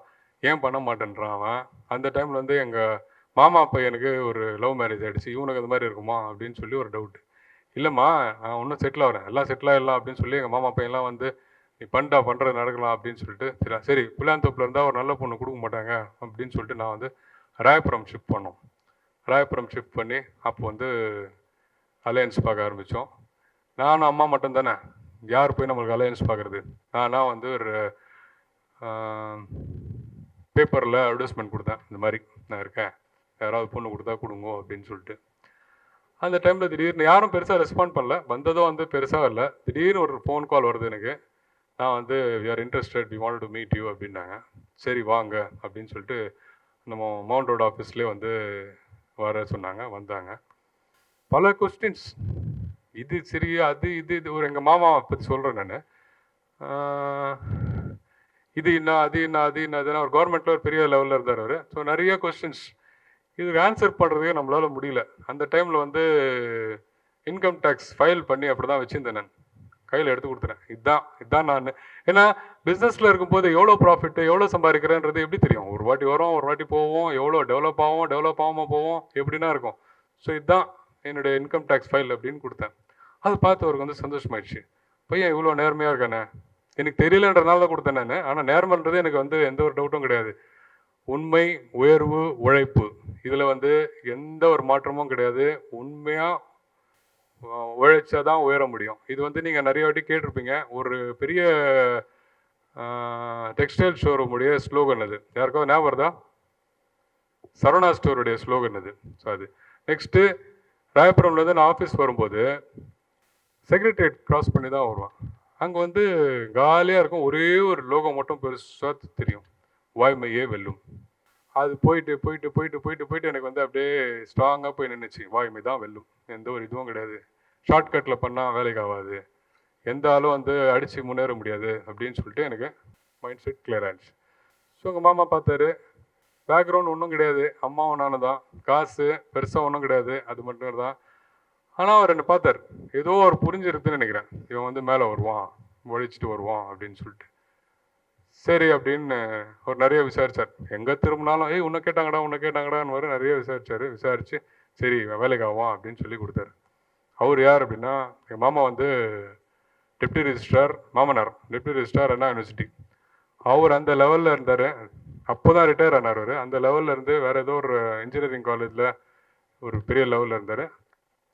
[SPEAKER 2] ஏன் பண்ண மாட்டேன்றான் அவன். அந்த டைமில் வந்து எங்கள் மாமா பையனுக்கு ஒரு லவ் மேரேஜ் ஆகிடுச்சு, இவனுக்கு அது மாதிரி இருக்குமா அப்படின்னு சொல்லி ஒரு டவுட்டு. இல்லைம்மா நான் இன்னும் செட்டில் ஆகிறேன், எல்லாம் செட்டில் ஆகிடலாம் அப்படின்னு சொல்லி எங்கள் மாமா பையன்லாம் வந்து நீ பண்ணுறது நடக்கலாம் அப்படின்னு சொல்லிட்டு, சரி பிள்ளையாந்தோப்பில் இருந்தால் ஒரு நல்ல பொண்ணு கொடுக்க மாட்டாங்க அப்படின்னு சொல்லிட்டு நான் வந்து ராயபுரம் ஷிஃப்ட் பண்ணோம். ராயபுரம் ஷிஃப்ட் பண்ணி அப்போ வந்து அலையன்ஸ் பார்க்க ஆரம்பித்தோம். நானும் அம்மா மட்டும் தானே, யார் போய் நம்மளுக்கு அலையன்ஸ் பார்க்குறது. நான் வந்து ஒரு பேப்பரில் அட்வர்டைஸ்மெண்ட் கொடுத்தேன், இந்த மாதிரி நான் இருக்கேன், யாராவது பொண்ணு கொடுத்தா கொடுங்க அப்படின்னு சொல்லிட்டு. அந்த டைமில் திடீர்னு யாரும் பெருசாக ரெஸ்பாண்ட் பண்ணல. வந்ததும் வந்து பெருசாக இல்லை. திடீர்னு ஒரு ஃபோன் கால் வருது எனக்கு. நான் வந்து we are interested, we want to meet you அப்படின்னாங்க. சரி வாங்க அப்படின்னு சொல்லிட்டு நம்ம மவுண்ட் ரோடு ஆஃபீஸ்லேயே வந்து வர சொன்னாங்க. வந்தாங்க. பல கொஸ்டின்ஸ், இது சரியா, இது ஒரு எங்கள் மாமாவை பற்றி சொல்கிறேன் நான். இது என்ன, அது என்ன ஒரு கவர்மெண்ட்டில் ஒரு பெரிய லெவலில் இருந்தார் அவர். ஸோ நிறைய கொஸ்டின்ஸ், இதுக்கு ஆன்சர் பண்ணுறதுக்கே நம்மளால் முடியல. அந்த டைமில் வந்து இன்கம் டேக்ஸ் ஃபைல் பண்ணி அப்படி தான் வச்சுருந்தேன். நான் கையில் எடுத்து கொடுத்துறேன். இதுதான் நான். ஏன்னா பிஸ்னஸில் இருக்கும்போது எவ்வளோ ப்ராஃபிட்டு, எவ்வளோ சம்பாதிக்கிறேன்றது எப்படி தெரியும்? ஒரு வாட்டி வரும், ஒரு வாட்டி போவோம், எவ்வளோ டெவலப் ஆகாமல் போவோம், எப்படின்னா இருக்கும். ஸோ இதுதான் என்னுடைய இன்கம் டேக்ஸ் ஃபைல் அப்படின்னு கொடுத்தேன். அதை பார்த்து அவருக்கு வந்து சந்தோஷமாயிடுச்சு. பையன் இவ்வளோ நேர்மையாக இருக்கானே, எனக்கு தெரியலன்றதுனால தான் கொடுத்தேன் நான். ஆனால் நேர்மைன்றது எனக்கு வந்து எந்த ஒரு டவுட்டும் கிடையாது. உண்மை, உயர்வு, உழைப்பு, இதில் வந்து எந்த ஒரு மாற்றமும் கிடையாது. உண்மையாக உழைச்சா தான் உயர முடியும். இது வந்து நீங்கள் நிறைய வாட்டி கேட்டிருப்பீங்க. ஒரு பெரிய டெக்ஸ்டைல் ஷோரூமுடைய ஸ்லோகன் அது. யாருக்காவது ஞாபகம் வருதா? சரவணா ஸ்டோருடைய ஸ்லோகன் அது. ஸோ அது நெக்ஸ்ட்டு ராயபுரம்லேருந்து நான் ஆஃபீஸ் வரும்போது செக்ரட்டரியேட் க்ராஸ் பண்ணி தான் வருவான். அங்கே வந்து காலியாக இருக்கும். ஒரே ஒரு லோகோ மட்டும் பெருசாக தெரியும், வாய்மையே வெல்லும். அது போயிட்டு எனக்கு வந்து அப்படியே ஸ்ட்ராங்காக போய் நின்றுச்சு. வாய்மை தான் வெல்லும், எந்த ஒரு இதுவும் கிடையாது, ஷார்ட்கட்டில் பண்ணால் வேலைக்கு ஆகாது, எந்த ஆளும் வந்து அடித்து முன்னேற முடியாது அப்படின்னு சொல்லிட்டு எனக்கு மைண்ட் செட் கிளியர் ஆகிடுச்சு. ஸோ எங்கள் மாமா பார்த்தாரு, பேக்ரவுண்ட் ஒன்றும் கிடையாது, அம்மாவும் நானும் தான், காசு பெருசாக ஒன்றும் கிடையாது, அது மட்டும் தான். ஆனால் அவர் என்னை பார்த்தார், ஏதோ ஒரு புரிஞ்சிருக்குன்னு நினைக்கிறேன், இவன் வந்து மேலே வருவான், ஒழிச்சிட்டு வருவான் அப்படின்னு சொல்லிட்டு. சரி அப்படின்னு ஒரு நிறைய விசாரித்தார். எங்கே திரும்பினாலும் உன்னை கேட்டாங்கடான்னு வர நிறைய விசாரித்து சரி வேலைக்கு ஆவான் அப்படின்னு சொல்லி கொடுத்தாரு. அவர் யார் அப்படின்னா, எங்கள் மாமா வந்து டெப்டி ரிஜிஸ்ட்ரார், மாமனார் டெப்டி ரிஜிஸ்ட்ரார் அண்ணா யூனிவர்சிட்டி. அவர் அந்த லெவலில் இருந்தார். அப்போ தான் ரிட்டையர் ஆனார் அவர். அந்த லெவலில் இருந்து வேறு ஏதோ ஒரு இன்ஜினியரிங் காலேஜில் ஒரு பெரிய லெவலில் இருந்தார்.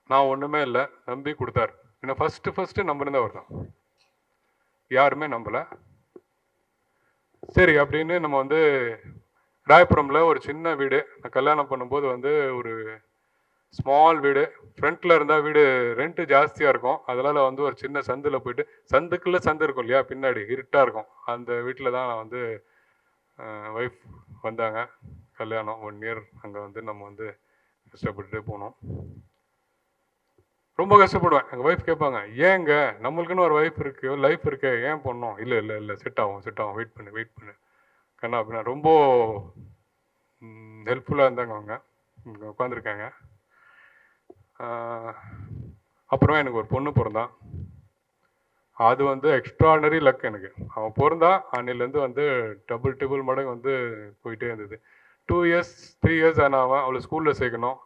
[SPEAKER 2] நான் ஒன்றுமே இல்லை, நம்பி கொடுத்தார். ஏன்னா ஃபஸ்ட்டு நம்பினது அவர் தான், யாருமே நம்பலை. சரி அப்படின்னு நம்ம வந்து ராயபுரமில் ஒரு சின்ன வீடு, நான் கல்யாணம் பண்ணும்போது வந்து ஒரு ஸ்மால் வீடு, ஃப்ரண்ட்டில் இருந்தால் வீடு ரெண்ட்டு ஜாஸ்தியாக இருக்கும். அதனால் வந்து ஒரு சின்ன சந்தில் போயிட்டு, சந்துக்குள்ளே சந்து இருக்கும் இல்லையா, பின்னாடி இருட்டாக இருக்கும், அந்த வீட்டில் தான் நான் வந்து ஒய்ஃப் வந்தாங்க. கல்யாணம் 1 இயர் அங்கே வந்து நம்ம வந்து கஷ்டப்பட்டுட்டே போனோம். ரொம்ப கஷ்டப்படுவேன். எங்கள் ஒய்ஃப் கேட்பாங்க, ஏங்க நம்மளுக்குன்னு ஒரு ஒய்ஃப் இருக்குது, லைஃப் இருக்கு, ஏன் பண்ணோம்? இல்லை செட் ஆகும், வெயிட் பண்ணு கண்ணா அப்படின்னா. ரொம்ப ஹெல்ப்ஃபுல்லாக இருந்தாங்க அவங்க, இங்கே உட்காந்துருக்காங்க. அப்புறம் எனக்கு ஒரு பொண்ணு பிறந்தான். அது வந்து எக்ஸ்ட்ரானரி லக் எனக்கு. அவன் பிறந்தா அன்னிலேருந்து வந்து டபுள் மடங்கு வந்து போயிட்டே இருந்தது. 2 இயர்ஸ் 3 இயர்ஸ் ஆனால் அவளை ஸ்கூலில் சேர்க்கணும்.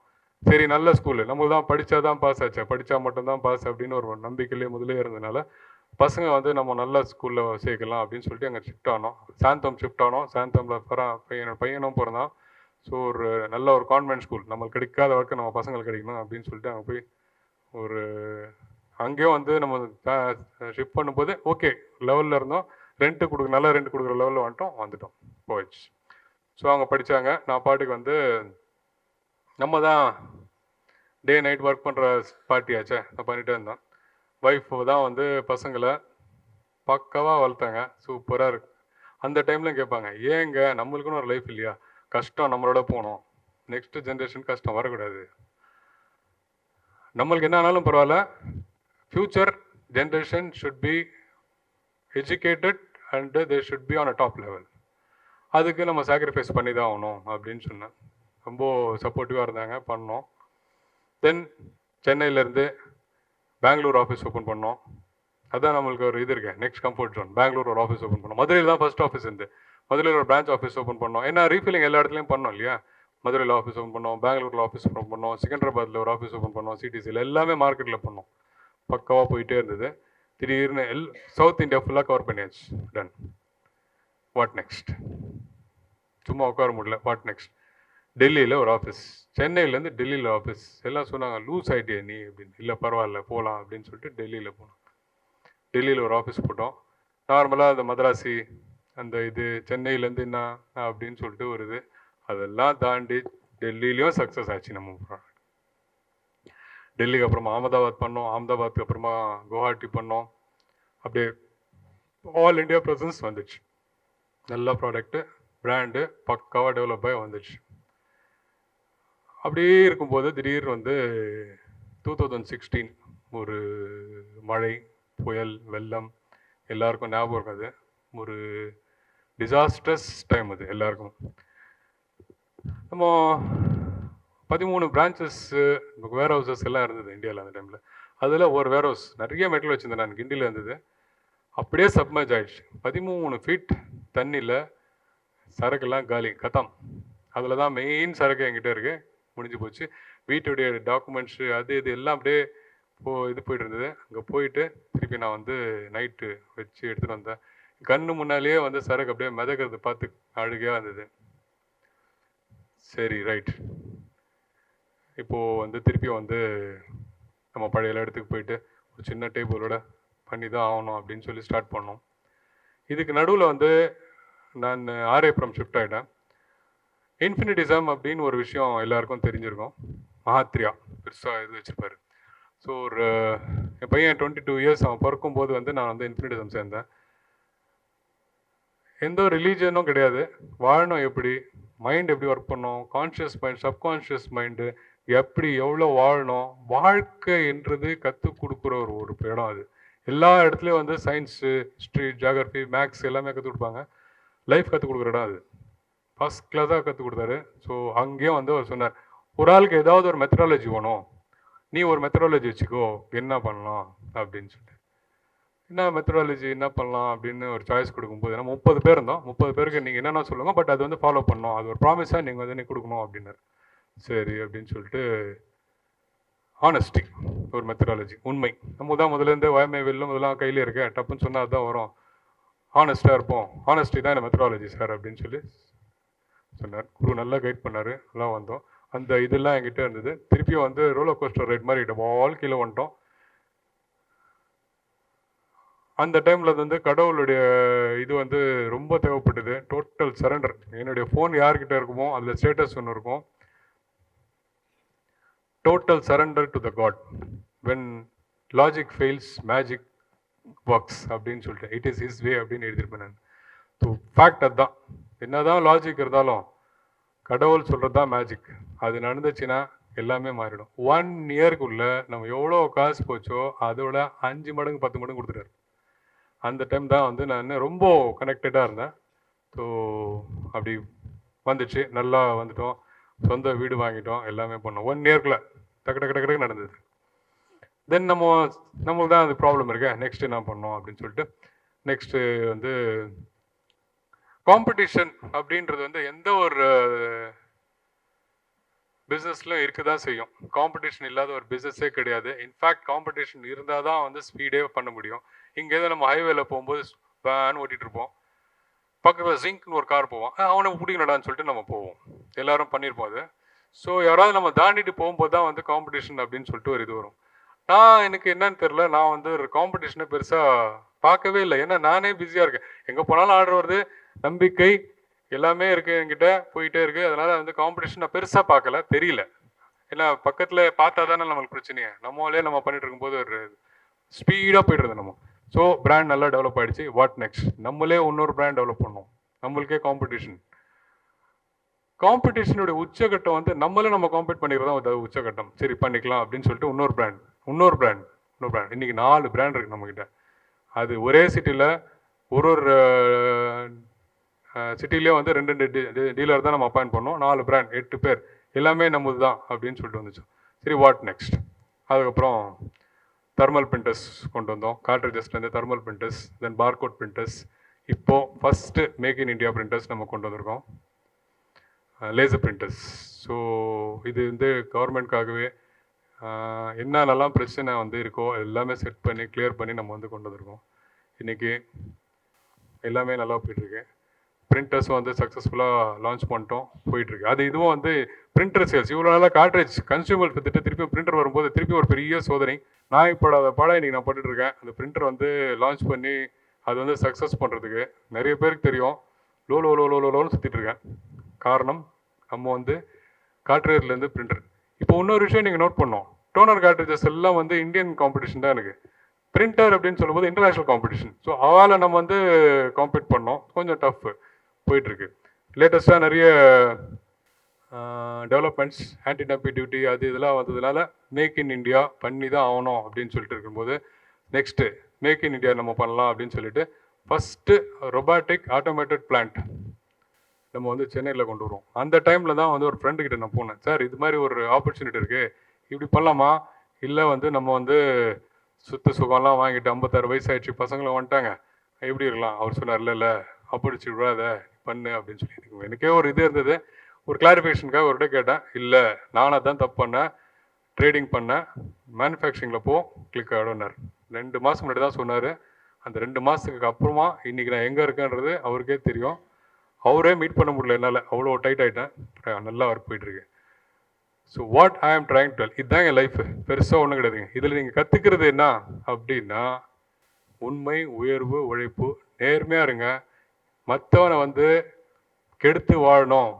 [SPEAKER 2] சரி, நல்ல ஸ்கூலு, நம்ம தான் படித்தா தான் பாஸ் ஆச்சு, படித்தா மட்டும்தான் பாஸ் அப்படின்னு ஒரு நம்பிக்கையிலே முதலே இருந்ததுனால பசங்க வந்து நம்ம நல்ல ஸ்கூலில் சேர்க்கலாம் அப்படின்னு சொல்லிட்டு அங்கே ஷிஃப்ட் ஆனோம். சாந்தம் ஷிஃப்ட் ஆனோம். சாந்தமில் பையனும் பிறந்தான். ஸோ ஒரு நல்ல ஒரு கான்வென்ட் ஸ்கூல், நம்மளுக்கு கிடைக்காத வரைக்கும் நம்ம பசங்களுக்கு கிடைக்கணும் அப்படின்னு சொல்லிட்டு அங்கே போய் ஒரு அங்கேயும் வந்து நம்ம ஷிஃப்ட் பண்ணும்போது ஓகே லெவலில் இருந்தோம். நல்ல ரெண்ட் கொடுக்குற லெவலில் வந்துட்டோம் போயிடுச்சு. ஸோ அவங்க படித்தாங்க. நான் பாட்டுக்கு வந்து நம்ம தான் டே நைட் ஒர்க் பண்ணுற பார்ட்டியாச்சே, நான் பண்ணிகிட்டே இருந்தேன். ஒய்ஃபு தான் வந்து பசங்களை பக்காவாக வளர்த்தாங்க. சூப்பராக இருக்கு. அந்த டைமில் கேட்பாங்க, ஏங்க நம்மளுக்குன்னு ஒரு லைஃப் இல்லையா, கஷ்டம் நம்மளோட போகணும், நெக்ஸ்ட் ஜென்ரேஷன் கஷ்டம் வரக்கூடாது, நம்மளுக்கு என்ன ஆனாலும் பரவாயில்ல, future generation should be educated and they should be on a top level, அதுக்கு நம்ம சாக்ரிஃபைஸ் பண்ணி தான் ஆகணும் அப்படின்னு சொன்னேன். ரொம்ப சப்போர்ட்டிவாக இருந்தாங்க, பண்ணோம். தென் சென்னையிலேருந்து பெங்களூர் ஆஃபீஸ் ஓப்பன் பண்ணோம். அதான் நம்மளுக்கு ஒரு இது இருக்கேன், நெக்ஸ்ட் கம்ஃபர்ட் ஜோன். பெங்களூர் ஒரு ஆஃபீஸ் ஓப்பன் பண்ணோம். மதுரையில் தான் ஃபர்ஸ்ட் ஆஃபீஸ் இருந்து, மதுரையில் ஒரு பிரான்ச் ஆஃபீஸ் ஓப்பன் பண்ணோம். ஏன்னா ரீஃபில்லிங் எல்லா இடத்துலையும் பண்ணோம் இல்லையா. மதுரையில் ஆஃபீஸ் ஓப்பன் பண்ணோம், பெங்களூரில் ஆஃபீஸ் ஓப்பன் பண்ணோம், சிக்கந்தராபாத்தில் ஒரு ஆஃபீஸ் ஓப்பன் பண்ணோம், சிடிசியில் எல்லாமே மார்க்கெட்டில் பண்ணோம். பக்காவாக போயிட்டே இருந்தது. திடீர்னு சவுத் இந்தியா ஃபுல்லாக கவர் பண்ணியாச்சு. டன். What next? சும்மா உட்கார முடியல. What next? டெல்லியில் ஒரு ஆஃபீஸ், சென்னையிலேருந்து டெல்லியில் ஆஃபீஸ். எல்லாம் சொன்னாங்க லூஸ் ஆகிட்டியா நீ அப்படின்னு. இல்லை பரவாயில்ல போகலாம் அப்படின்னு சொல்லிட்டு டெல்லியில் போனோம். டெல்லியில் ஒரு ஆஃபீஸ் போட்டோம். நார்மலாக அந்த மദ്രാசி அந்த இது சென்னையிலேருந்து என்ன அப்படின்னு சொல்லிட்டு ஒரு இது, அதெல்லாம் தாண்டி டெல்லியிலையும் சக்ஸஸ் ஆச்சு நம்ம ப்ராடக்ட். டெல்லிக்கு அப்புறமா அகமதாபாத் பண்ணோம், அகமதாபாத்துக்கு அப்புறமா குவஹாட்டி பண்ணோம். அப்படியே ஆல் இண்டியா ப்ரெசன்ஸ் வந்துச்சு. நல்ல ப்ராடக்ட்டு, பிராண்டு பக்காவாக டெவலப் ஆகி வந்துச்சு. அப்படியே இருக்கும்போது திடீர்னு வந்து 2016 ஒரு மழை, புயல், வெள்ளம், எல்லாருக்கும் ஞாபகம் இருக்காது. ஒரு டிசாஸ்ட்ரஸ் டைம் அது எல்லாருக்கும். நம்ம 13 பிரான்ச்சஸ் வேர் ஹவுசஸ் எல்லாம் இருந்தது இந்தியாவில் அந்த டைமில். அதில் ஒரு வேர் ஹவுஸ் நிறைய மெட்டல் வச்சுருந்தேன் நான், கிண்டியில் இருந்தது. அப்படியே சப்மர்ஜ் ஆயிடுச்சு. 13 ஃபீட் தண்ணியில் சரக்குலாம் காலி, கதம். அதில் தான் மெயின் சரக்கு என்கிட்ட இருக்குது, முடிஞ்சு போச்சு. வீட்டுடைய டாக்குமெண்ட்ஸு அது இது எல்லாம் அப்படியே இது போயிட்டு இருந்தது. அங்கே போயிட்டு திருப்பி நான் வந்து நைட்டு வச்சு எடுத்துகிட்டு வந்தேன். கண்ணு முன்னாலேயே வந்து சரக்கு அப்படியே மிதக்கிறது பார்த்து அழுகையாக இருந்தது. சரி ரைட், இப்போது வந்து திருப்பி வந்து நம்ம பழைய இடத்துக்கு போயிட்டு ஒரு சின்ன டேபிளோட பண்ணி தான் ஆகணும் அப்படின்னு சொல்லி ஸ்டார்ட் பண்ணோம். இதுக்கு நடுவில் வந்து நான் ஆர்ஏபுரம் ஷிஃப்ட் ஆகிட்டேன். இன்ஃபினிட்டிசம் அப்படின்னு ஒரு விஷயம் எல்லாருக்கும் தெரிஞ்சிருக்கும். மஹாத்ரியா பெருசாக இது வச்சுருப்பாரு. ஸோ ஒரு என் பையன் 22 இயர்ஸ் அவன் பிறக்கும்போது வந்து நான் வந்து இன்ஃபினிட்டிசம் சேர்ந்தேன். எந்த ஒரு ரிலீஜனும் கிடையாது. வாழணும் எப்படி, மைண்ட் எப்படி ஒர்க் பண்ணணும், கான்ஷியஸ் மைண்ட், சப்கான்ஷியஸ் மைண்டு எப்படி எவ்வளோ வாழணும், வாழ்க்கைன்றது கற்றுக் கொடுக்குற ஒரு இடம் அது. எல்லா இடத்துலையும் வந்து சயின்ஸு, ஹிஸ்ட்ரி, ஜியாகிரஃபி, மேக்ஸ் எல்லாமே கற்றுக் கொடுப்பாங்க. லைஃப் கற்றுக் கொடுக்குற இடம் அது. ஃபஸ்ட் கிளாஸாக கற்றுக் கொடுத்தாரு. ஸோ அங்கேயும் வந்து அவர் சொன்னார், ஒரு ஆளுக்கு ஏதாவது ஒரு மெத்தடாலஜி வேணும், நீ ஒரு மெத்தடாலஜி வச்சுக்கோ, என்ன பண்ணலாம் அப்படின்னு சொல்லிட்டு. என்ன மெத்தடாலஜி என்ன பண்ணலாம் அப்படின்னு ஒரு சாய்ஸ் கொடுக்கும்போது நம்ம 30 பேர் இருந்தோம். 30 பேருக்கு நீங்கள் என்னென்ன சொல்லுங்கள், பட் அது வந்து ஃபாலோ பண்ணணும், அது ஒரு ப்ராமிஸாக நீங்கள் வந்து கொடுக்கணும் அப்படின்னாரு. சரி அப்படின்னு சொல்லிட்டு ஹானஸ்டி ஒரு மெத்தடாலஜி, உண்மை. நம்ம தான் முதலேருந்து வாய்மை வெல்லும் இதெல்லாம் கையில் இருக்கேன், டப்புன்னு சொன்னால் அதுதான் வரும், ஹானஸ்ட்டாக இருப்போம், ஹானஸ்டி தான் இந்த மெத்தடாலஜி சார் அப்படின்னு சொல்லி சொன்னார். குரு நல்லா கைட் பண்ணார், நல்லா வந்தோம். அந்த இதெல்லாம் என்கிட்ட இருந்தது. திருப்பியும் வந்து ரோலர் கோஸ்டர் ரைட் மாதிரி வாழ்க்கையில் வந்துட்டோம். அந்த டைமில் வந்து கடவுளுடைய இது வந்து ரொம்ப தேவைப்பட்டது. Total surrender. என்னுடைய ஃபோன் யார்கிட்ட இருக்குமோ அதில் ஸ்டேட்டஸ் ஒன்று இருக்கும், total surrender to the God, when logic fails magic works அப்படின்னு சொல்லிட்டு, இட் இஸ் ஹிஸ் வே அப்படின்னு எழுதியிருப்பேன் நான். ஸோ ஃபேக்ட் அதுதான். என்னதான் லாஜிக் இருந்தாலும் கடவுள் சொல்கிறது தான் மேஜிக். அது நடந்துச்சுன்னா எல்லாமே மாறிடும். 1 இயர்க்குள்ளே நம்ம எவ்வளோ காசு போச்சோ அதோட 5 மடங்கு 10 மடங்கு கொடுத்துட்டாரு. அந்த டைம் தான் வந்து நான் ரொம்ப கனெக்டடாக இருந்தேன். ஸோ அப்படி வந்துச்சு, நல்லா வந்துட்டோம், சொந்த வீடு வாங்கிட்டோம், எல்லாமே பண்ணோம். 1 இயர்க்குள்ளே டக்கு டக்கு டக்கு நடந்தது. தென் நம்மளுக்கு தான் அது ப்ராப்ளம் இருக்கு, நெக்ஸ்ட் என்ன பண்ணோம் அப்படின்னு சொல்லிட்டு நெக்ஸ்ட்டு வந்து காம்படிஷன் அப்படின்றது வந்து எந்த ஒரு பிஸ்னஸ்ல இருக்க தான் செய்யும். காம்படிஷன் இல்லாத ஒரு பிஸ்னஸே கிடையாது. இன்ஃபேக்ட் காம்படிஷன் இருந்தால் தான் வந்து ஸ்பீடே பண்ண முடியும். இங்கேருந்து நம்ம ஹைவேல போகும்போது வேன் ஓட்டிகிட்டு இருப்போம், பக்கத்தில் ஜிங்க்னு ஒரு கார் போவோம், அவனை பிடிக்கணுடான்னு சொல்லிட்டு நம்ம போவோம், எல்லாரும் பண்ணியிருப்போம் அது. ஸோ யாராவது நம்ம தாண்டிட்டு போகும்போது தான் வந்து காம்படிஷன் அப்படின்னு சொல்லிட்டு ஒரு இது வரும். எனக்கு என்னன்னு தெரில, நான் வந்து ஒரு காம்படிஷனை பெருசாக பார்க்கவே இல்லை. ஏன்னா நானே பிஸியாக இருக்கேன், எங்கே போனாலும் ஆர்டர் வருது, நம்பிக்கை எல்லாமே இருக்குது என்கிட்ட, போயிட்டே இருக்குது. அதனால் வந்து காம்படிஷன் நான் பெருசாக பார்க்கல, தெரியல. ஏன்னா பக்கத்தில் பார்த்தா தானே நம்மளுக்கு பிரச்சனையே. நம்ம பண்ணிட்டு இருக்கும்போது ஒரு ஸ்பீடாக போய்டுறது நம்ம. ஸோ பிராண்ட் நல்லா டெவலப் ஆகிடுச்சு. What next? நம்மளே இன்னொரு பிராண்ட் டெவலப் பண்ணோம், நம்மளுக்கே காம்படிஷன். காம்படிஷனுடைய உச்சகட்டம் வந்து நம்ம காம்பீட் பண்ணிக்கிறதா ஒரு உச்சகட்டம். சரி பண்ணிக்கலாம் அப்படின்னு சொல்லிட்டு இன்னொரு பிராண்ட். இன்னைக்கு 4 பிராண்ட் இருக்கு நம்மக்கிட்ட. அது ஒரே சிட்டியில் ஒரு சிட்டிலேயே வந்து 2 டீலர் தான் நம்ம அப்பாயிண்ட் பண்ணோம். 4 பிராண்ட், 8 பேர், எல்லாமே நம்மது தான் அப்படின்னு சொல்லிட்டு வந்துச்சு. சரி வாட் நெக்ஸ்ட்? அதுக்கப்புறம் தெர்மல் பிரிண்டர்ஸ் கொண்டு வந்தோம். கார்ட்ரிஜஸ்லேருந்து thermal printers, then barcode printers, இப்போது first make in India printers நம்ம கொண்டு வந்திருக்கோம், லேசர் பிரிண்டர்ஸ். ஸோ இது வந்து கவர்மெண்ட்காகவே என்னென்னலாம் பிரச்சனை வந்து இருக்கோ எல்லாமே செட் பண்ணி கிளியர் பண்ணி நம்ம வந்து கொண்டு வந்திருக்கோம். இன்றைக்கி எல்லாமே நல்லா போயிட்டுருக்கு. பிரிண்டர்ஸும் வந்து சக்ஸஸ்ஃபுல்லாக லான்ச் பண்ணிட்டோம், போயிட்டுருக்கு. அது இதுவும் வந்து பிரிண்டர் சேல்ஸ் இவ்வளோ நாளாக கார்ட்ரேஜ் கன்சியூமர் வித்துட்டு திருப்பி பிரிண்டர் வரும்போது திருப்பி ஒரு பெரிய சோதனை. நான் இப்போ அதை இன்றைக்கி நான் போட்டுட்ருக்கேன். அந்த பிரிண்டர் வந்து லான்ச் பண்ணி அது வந்து சக்ஸஸ் பண்ணுறதுக்கு நிறைய பேருக்கு தெரியும், லோன்னு சுற்றிட்டுருக்கேன். காரணம் நம்ம வந்து கார்ட்ரேஜ்லேருந்து பிரிண்டர். இப்போ இன்னொரு விஷயம் நீங்கள் நோட் பண்ணோம், டோனர் கார்ட்ரேஜஸ் எல்லாம் வந்து இந்தியன் காம்படிஷன் தான் எனக்கு. பிரிண்டர் அப்படின்னு சொல்லும்போது இன்டர்நேஷ்னல் காம்படிஷன். ஸோ அவளை நம்ம வந்து காம்பீட் பண்ணோம், கொஞ்சம் டஃப் போயிட்டுருக்கு. லேட்டஸ்ட்டாக நிறைய டெவலப்மெண்ட்ஸ், ஆன்டி டம்பிங் டியூட்டி அது இதெல்லாம் வந்ததுனால மேக் இன் இண்டியா பண்ணி தான் ஆகணும் அப்படின்னு சொல்லிட்டு இருக்கும்போது நெக்ஸ்ட்டு மேக் இன் இண்டியா நம்ம பண்ணலாம் அப்படின்னு சொல்லிட்டு ஃபஸ்ட்டு ரொபாட்டிக் ஆட்டோமேட்டட் பிளான்ட் நம்ம வந்து சென்னையில் கொண்டு வருவோம். அந்த டைமில் தான் வந்து ஒரு ஃப்ரெண்டுக்கிட்ட நான் போனேன், சார் இது மாதிரி ஒரு ஆப்பர்ச்சுனிட்டி இருக்குது, இப்படி பண்ணலாமா? இல்லை வந்து நம்ம வந்து சுத்த சுகம்லாம் வாங்கிட்டு 56 வயசு ஆயிடுச்சு, பசங்களும் வந்துட்டாங்க, எப்படி இருக்கலாம்? அவர் சொன்னார், இல்லை ஆப்பர்ச்சுனிட்டி விடாத பண்ணு அப்படின்னு சொல்லி. எனக்கே ஒரு இது இருந்தது, ஒரு கிளாரிஃபிகேஷனுக்காக ஒரு கேட்டேன். இல்லை நானாக தான் தப்பு பண்ணேன், ட்ரேடிங் பண்ணேன், மேனுஃபேக்சரிங்கில் போ கிளிக் ஆகிடும்னார். 2 மாதம் முன்னாடி தான் சொன்னார். அந்த 2 மாதத்துக்கு அப்புறமா இன்றைக்கி நான் எங்கே இருக்கேன்றது அவருக்கே தெரியும். அவரே மீட் பண்ண முடியல என்னால், அவ்வளோ டைட் ஆகிட்டேன். நல்லா ஒர்க் போயிட்டுருக்கு. ஸோ வாட் ஐ ஆம் ட்ரைங் டு டெல், இதுதாங்க லைஃப், பெருசாக ஒன்றும் கிடையாதுங்க. இதில் நீங்கள் கற்றுக்கிறது என்ன அப்படின்னா, உண்மை, உயர்வு, உழைப்பு, நேர்மையாக இருங்க. மற்றவனை வந்து கெடுத்து வாழணும்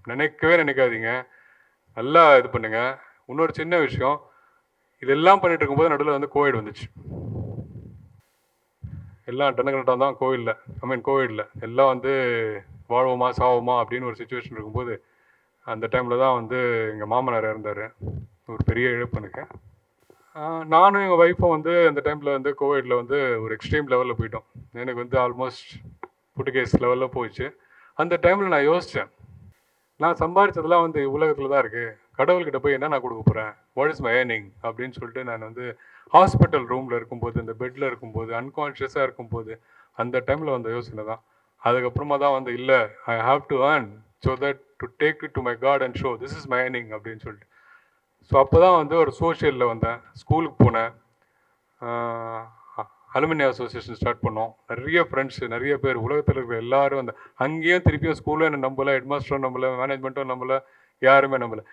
[SPEAKER 2] நினைக்காதீங்க, நல்லா இது பண்ணுங்க. இன்னொரு சின்ன விஷயம், இதெல்லாம் பண்ணிட்டு இருக்கும்போது நடுவில் வந்து கோவிட் வந்துச்சு. எல்லாம் டனகனட்டாக தான் கோவிடில் எல்லாம் வந்து வாழ்வோமா சாவோமா அப்படின்னு ஒரு சுச்சுவேஷன் இருக்கும்போது அந்த டைமில் தான் வந்து எங்கள் மாமனார் இறந்தார். ஒரு பெரிய இழப்பு எனக்கு. நானும் எங்கள் ஒய்ஃபும் வந்து அந்த டைமில் வந்து கோவிடில் வந்து ஒரு எக்ஸ்ட்ரீம் லெவலில் போயிட்டோம். எனக்கு வந்து ஆல்மோஸ்ட் புட்டுகேஸ் லெவலில் போயிடுச்சு. அந்த டைமில் நான் யோசித்தேன், நான் சம்பாதிச்சதெல்லாம் வந்து உலகத்தில் தான் இருக்குது, கடவுள்கிட்ட போய் என்ன நான் கொடுக்க போகிறேன், வாட் இஸ் மை ஏர்னிங் அப்படின்னு சொல்லிட்டு நான் வந்து ஹாஸ்பிட்டல் ரூமில் இருக்கும்போது, இந்த பெட்டில் இருக்கும்போது, அன்கான்ஷியஸாக இருக்கும்போது அந்த டைமில் வந்த யோசனை தான். அதுக்கப்புறமா தான் வந்து இல்லை, I have to earn so that to take it to my God and show this is my earning அப்படின்னு சொல்லிட்டு. ஸோ அப்போ தான் வந்து ஒரு சோஷியலில் வந்தேன், ஸ்கூலுக்கு போனேன், அலுமினி அசோசியேஷன் ஸ்டார்ட் பண்ணோம். நிறைய ஃப்ரெண்ட்ஸு, நிறைய பேர் உலகத்தில் இருக்கிற எல்லோரும் வந்து அங்கேயும் திருப்பியும் ஸ்கூலும் என்ன நம்பலை, ஹெட்மாஸ்டரும் நம்பலை, மேனேஜ்மெண்ட்டும் நம்பலை, யாருமே நம்பலை.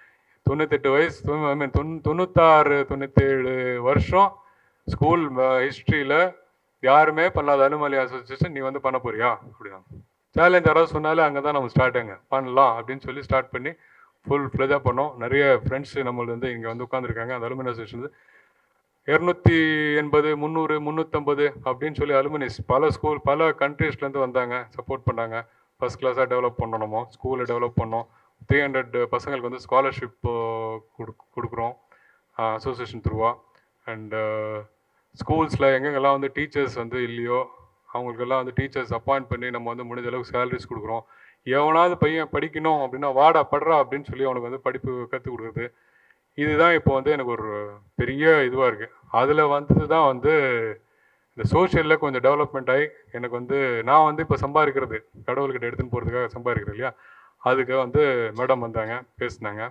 [SPEAKER 2] 98 வயசு, 96 97 வருஷம் ஸ்கூல் ஹிஸ்ட்ரியில் யாருமே பண்ணாத அலுமினி அசோசியேஷன் நீ வந்து பண்ண போறியா அப்படின்னா சேலஞ்ச் யாராவது சொன்னாலே அங்கே தான் நம்ம ஸ்டார்ட்டுங்க பண்ணலாம் அப்படின்னு சொல்லி ஸ்டார்ட் பண்ணி ஃபுல் ஃப்ளெஜாக பண்ணோம். நிறைய ஃப்ரெண்ட்ஸு நம்மளது வந்து இங்கே வந்து உட்காந்துருக்காங்க. அந்த அலுமினி அசோசியேஷன் 280 300 350 அப்படின்னு சொல்லி அலுமினிஸ் பல ஸ்கூல் பல கண்ட்ரீஸ்லேருந்து வந்தாங்க, சப்போர்ட் பண்ணாங்க. ஃபஸ்ட் கிளாஸாக டெவலப் பண்ணணுமோ, ஸ்கூலை டெவலப் பண்ணோம். 300 பசங்களுக்கு வந்து ஸ்காலர்ஷிப் கொடுக்குறோம் அசோசியேஷன் த்ரூவா. அண்டு ஸ்கூல்ஸில் எங்கெங்கெல்லாம் வந்து டீச்சர்ஸ் வந்து இல்லையோ அவங்களுக்கெல்லாம் வந்து டீச்சர்ஸ் அப்பாயிண்ட் பண்ணி நம்ம வந்து முடிஞ்ச அளவுக்கு சேலரிஸ் கொடுக்குறோம். எவனாவது பையன் படிக்கணும் அப்படின்னா வாடா படுறா அப்படின்னு சொல்லி அவனுக்கு வந்து படிப்பு கற்றுக் கொடுக்குறது. இதுதான் இப்போ வந்து எனக்கு ஒரு பெரிய இதுவாக இருக்குது. அதில் வந்தது தான் வந்து இந்த சோஷியலில் கொஞ்சம் டெவலப்மெண்ட் ஆகி எனக்கு வந்து நான் வந்து இப்போ சம்பாதிக்கிறது கடவுள்கிட்ட எடுத்துன்னு போகிறதுக்காக சம்பாதிக்கிறேன் இல்லையா, அதுக்கு வந்து மேடம் வந்தாங்க, பேசினாங்க.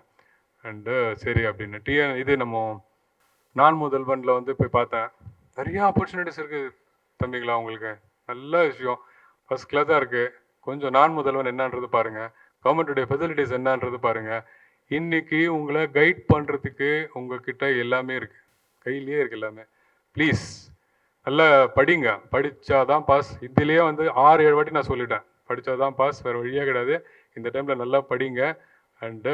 [SPEAKER 2] அண்டு சரி அப்படின்னு இது நம்ம நான் முதல்வனில் வந்து போய் பார்த்தேன். நிறைய ஆப்பர்ச்சுனிட்டிஸ் இருக்குது தம்பிங்களா, உங்களுக்கு நல்ல விஷயம், ஃபஸ்ட் கிளாஸாக இருக்குது. கொஞ்சம் நான் முதல்வன் என்னன்றது பாருங்கள், கவர்மெண்ட்டுடைய ஃபெசிலிட்டிஸ் என்னன்றது பாருங்கள். இன்றைக்கி உங்களை கைட் பண்ணுறதுக்கு உங்ககிட்ட எல்லாமே இருக்குது, கையிலேயே இருக்குது எல்லாமே. ப்ளீஸ் நல்லா படிங்க, படித்தாதான் பாஸ். இதுலேயே வந்து 6-7 வாட்டி நான் சொல்லிட்டேன், படித்தாதான் பாஸ், வேறு வழியாக கிடையாது. இந்த டைமில் நல்லா படிங்க and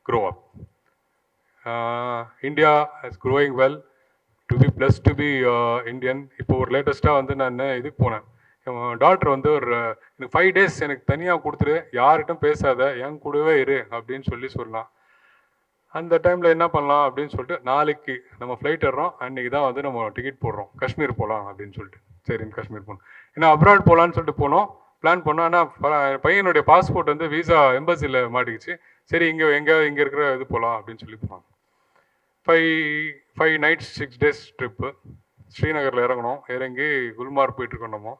[SPEAKER 2] grow up. India is growing well, to be bless to be Indian. இப்போ ஒரு லேட்டஸ்ட்டாக வந்து நான் இதுக்கு போனேன். என் டாக்டர் வந்து எனக்கு 5 days எனக்கு தனியாக கொடுத்துரு, யார்கிட்டும் பேசாத, என் கூடவே இரு அப்படின்னு சொல்லலாம். அந்த டைமில் என்ன பண்ணலாம் அப்படின்னு சொல்லிட்டு, நாளைக்கு நம்ம ஃப்ளைட் ஏறுறோம், அன்றைக்கி தான் வந்து நம்ம டிக்கெட் போடுறோம், காஷ்மீர் போகலாம் அப்படின்னு சொல்லிட்டு. சரின்னு காஷ்மீர் போகணும், ஏன்னா அப்ராட் போகலான்னு சொல்லிட்டு போனோம், பிளான் பண்ணோம். ஆனால் பையனுடைய பாஸ்போர்ட் வந்து விசா எம்பசியில் மாட்டிக்கிச்சு. சரி இங்கே இருக்கிற இது போகலாம் அப்படின்னு சொல்லி போனோம். 5 nights 6 days ட்ரிப்பு. ஸ்ரீநகரில் இறங்கணும், இறங்கி குல்மார்க் போயிட்டுருக்கோம். நம்ம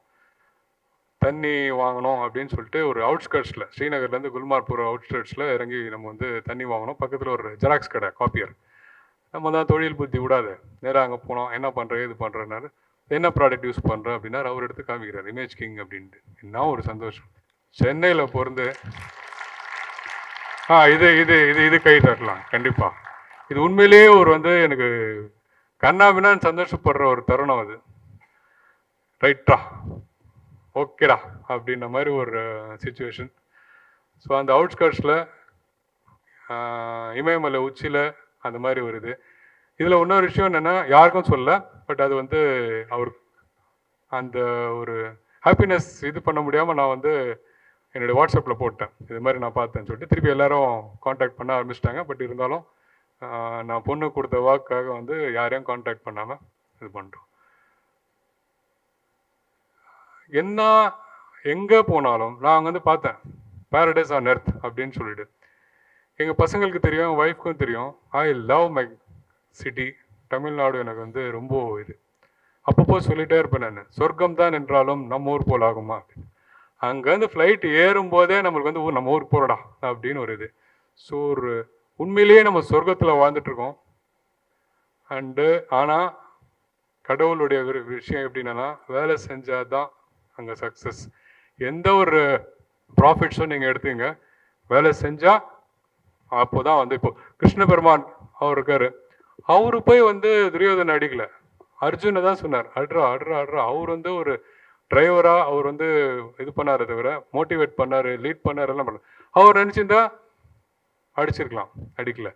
[SPEAKER 2] தண்ணி வாங்கணும் அப்படின்னு சொல்லிட்டு ஒரு அவுட்ஸ்கர்ட்ஸில், ஸ்ரீநகர்லேருந்து குல்மார்க் போகிற அவுட்ஸ்கர்ட்ஸில் இறங்கி நம்ம வந்து தண்ணி வாங்கணும். பக்கத்தில் ஒரு ஜெராக்ஸ் கடை, காப்பியர். நம்ம தான் தொழில் புத்தி விடாது, நேராக அங்கே போனோம். என்ன பண்ணுறேன் இது பண்ணுறேன்னாரு. என்ன ப்ராடக்ட் யூஸ் பண்ணுறேன் அப்படின்னா அவர் எடுத்து காமிக்கிறார், இமேஜ் கிங் அப்படின்ட்டு. என்ன ஒரு சந்தோஷம், சென்னையில் பிறந்து இது இது இது இது கை தட்டலாம் கண்டிப்பாக. இது உண்மையிலேயே ஒரு வந்து எனக்கு கண்ணாபின்னான்னு சந்தோஷப்படுற ஒரு தருணம் அது. ரைட்டா, ஓகேடா அப்படின்ற மாதிரி ஒரு சுச்சுவேஷன். ஸோ அந்த அவுட்ஸ்கர்ட்ஸில் இமயமலை உச்சியில் அந்த மாதிரி ஒரு இது. இதில் இன்னொரு விஷயம் என்னென்னா, யாருக்கும் சொல்லலை, பட் அது வந்து அவர் அந்த ஒரு ஹாப்பினஸ் இது பண்ண முடியாமல் நான் வந்து என்னுடைய வாட்ஸ்அப்பில் போட்டேன், இது மாதிரி நான் பார்த்தேன்னு சொல்லிட்டு. திருப்பி எல்லாரும் காண்டாக்ட் பண்ண ஆரம்பிச்சிட்டாங்க. பட் இருந்தாலும் நான் பொண்ணு கொடுத்த வாக்காக வந்து யாரையும் காண்டாக்ட் பண்ணாமல் இது பண்ணுறோம். என்ன எங்கே போனாலும் நான் வந்து பார்த்தேன், பேரடைஸ் ஆன் எர்த் அப்படின்னு சொல்லிட்டு. எங்கள் பசங்களுக்கு தெரியும், என் ஒய்ஃப்க்கும் தெரியும், I love my city. Tamil Nadu எனக்கு வந்து ரொம்ப இது. அப்பப்போ சொல்லிகிட்டே இருப்பேன் நான், சொர்க்கம் தான் என்றாலும் நம்ம ஊர் போல் ஆகுமா அப்படின்னு. அங்கேருந்து ஃப்ளைட் ஏறும்போதே நம்மளுக்கு வந்து நம்ம ஊருக்கு போகிறடா அப்படின்னு ஒரு இது. ஸோ ஒரு உண்மையிலேயே நம்ம சொர்க்கத்தில் வாழ்ந்துட்டுருக்கோம். அண்டு ஆனால் கடவுளுடைய விஷயம் எப்படின்னா, வேலை செஞ்சால் தான் அங்கே சக்ஸஸ். எந்த ஒரு ப்ராஃபிட்ஸும் நீங்கள் எடுத்தீங்க, வேலை செஞ்சால் அப்போ தான் வந்து. இப்போ கிருஷ்ண பெருமான் அவர் இருக்கார், அவரு போய் வந்து துரியோதனை அடிக்கலை, அர்ஜுனை தான் சொன்னார், அட்ரா அட்ரா அட்ரா. அவர் வந்து ஒரு டிரைவராக அவர் வந்து இது பண்ணாரே தவிர, மோட்டிவேட் பண்ணார், லீட் பண்ணார், எல்லாம் பண்ணார். அவர் நினச்சிருந்தா அடிச்சிருக்கலாம், அடிக்கலை.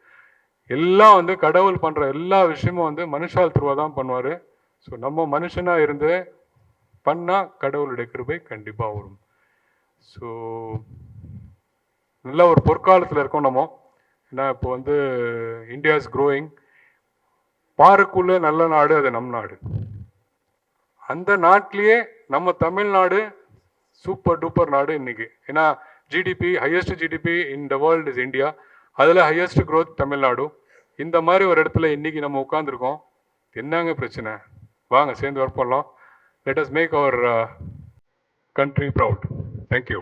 [SPEAKER 2] எல்லாம் வந்து கடவுள் பண்ணுற எல்லா விஷயமும் வந்து மனுஷால் த்ரூவாக தான் பண்ணுவார். ஸோ நம்ம மனுஷனாக இருந்து பண்ணால் கடவுளுடைய கிருபை கண்டிப்பாக வரும். ஸோ நல்ல ஒரு பொற்காலத்தில் இருக்கோம் நம்ம. ஏன்னா இப்போ வந்து இந்தியா இஸ் க்ரோயிங். பாருக்குள்ளே நல்ல நாடு அது நம் நாடு. அந்த நாட்டிலேயே நம்ம தமிழ்நாடு சூப்பர் டூப்பர் நாடு இன்னைக்கு. ஏன்னா GDP, highest GDP in the world is India. அதில் ஹையஸ்ட் க்ரோத் தமிழ்நாடு. இந்த மாதிரி ஒரு இடத்துல இன்னைக்கு நம்ம உட்காந்துருக்கோம். என்னங்க பிரச்சனை? வாங்க சேர்ந்து ஒர்க் பண்ணலாம். Let us make our country proud. Thank you.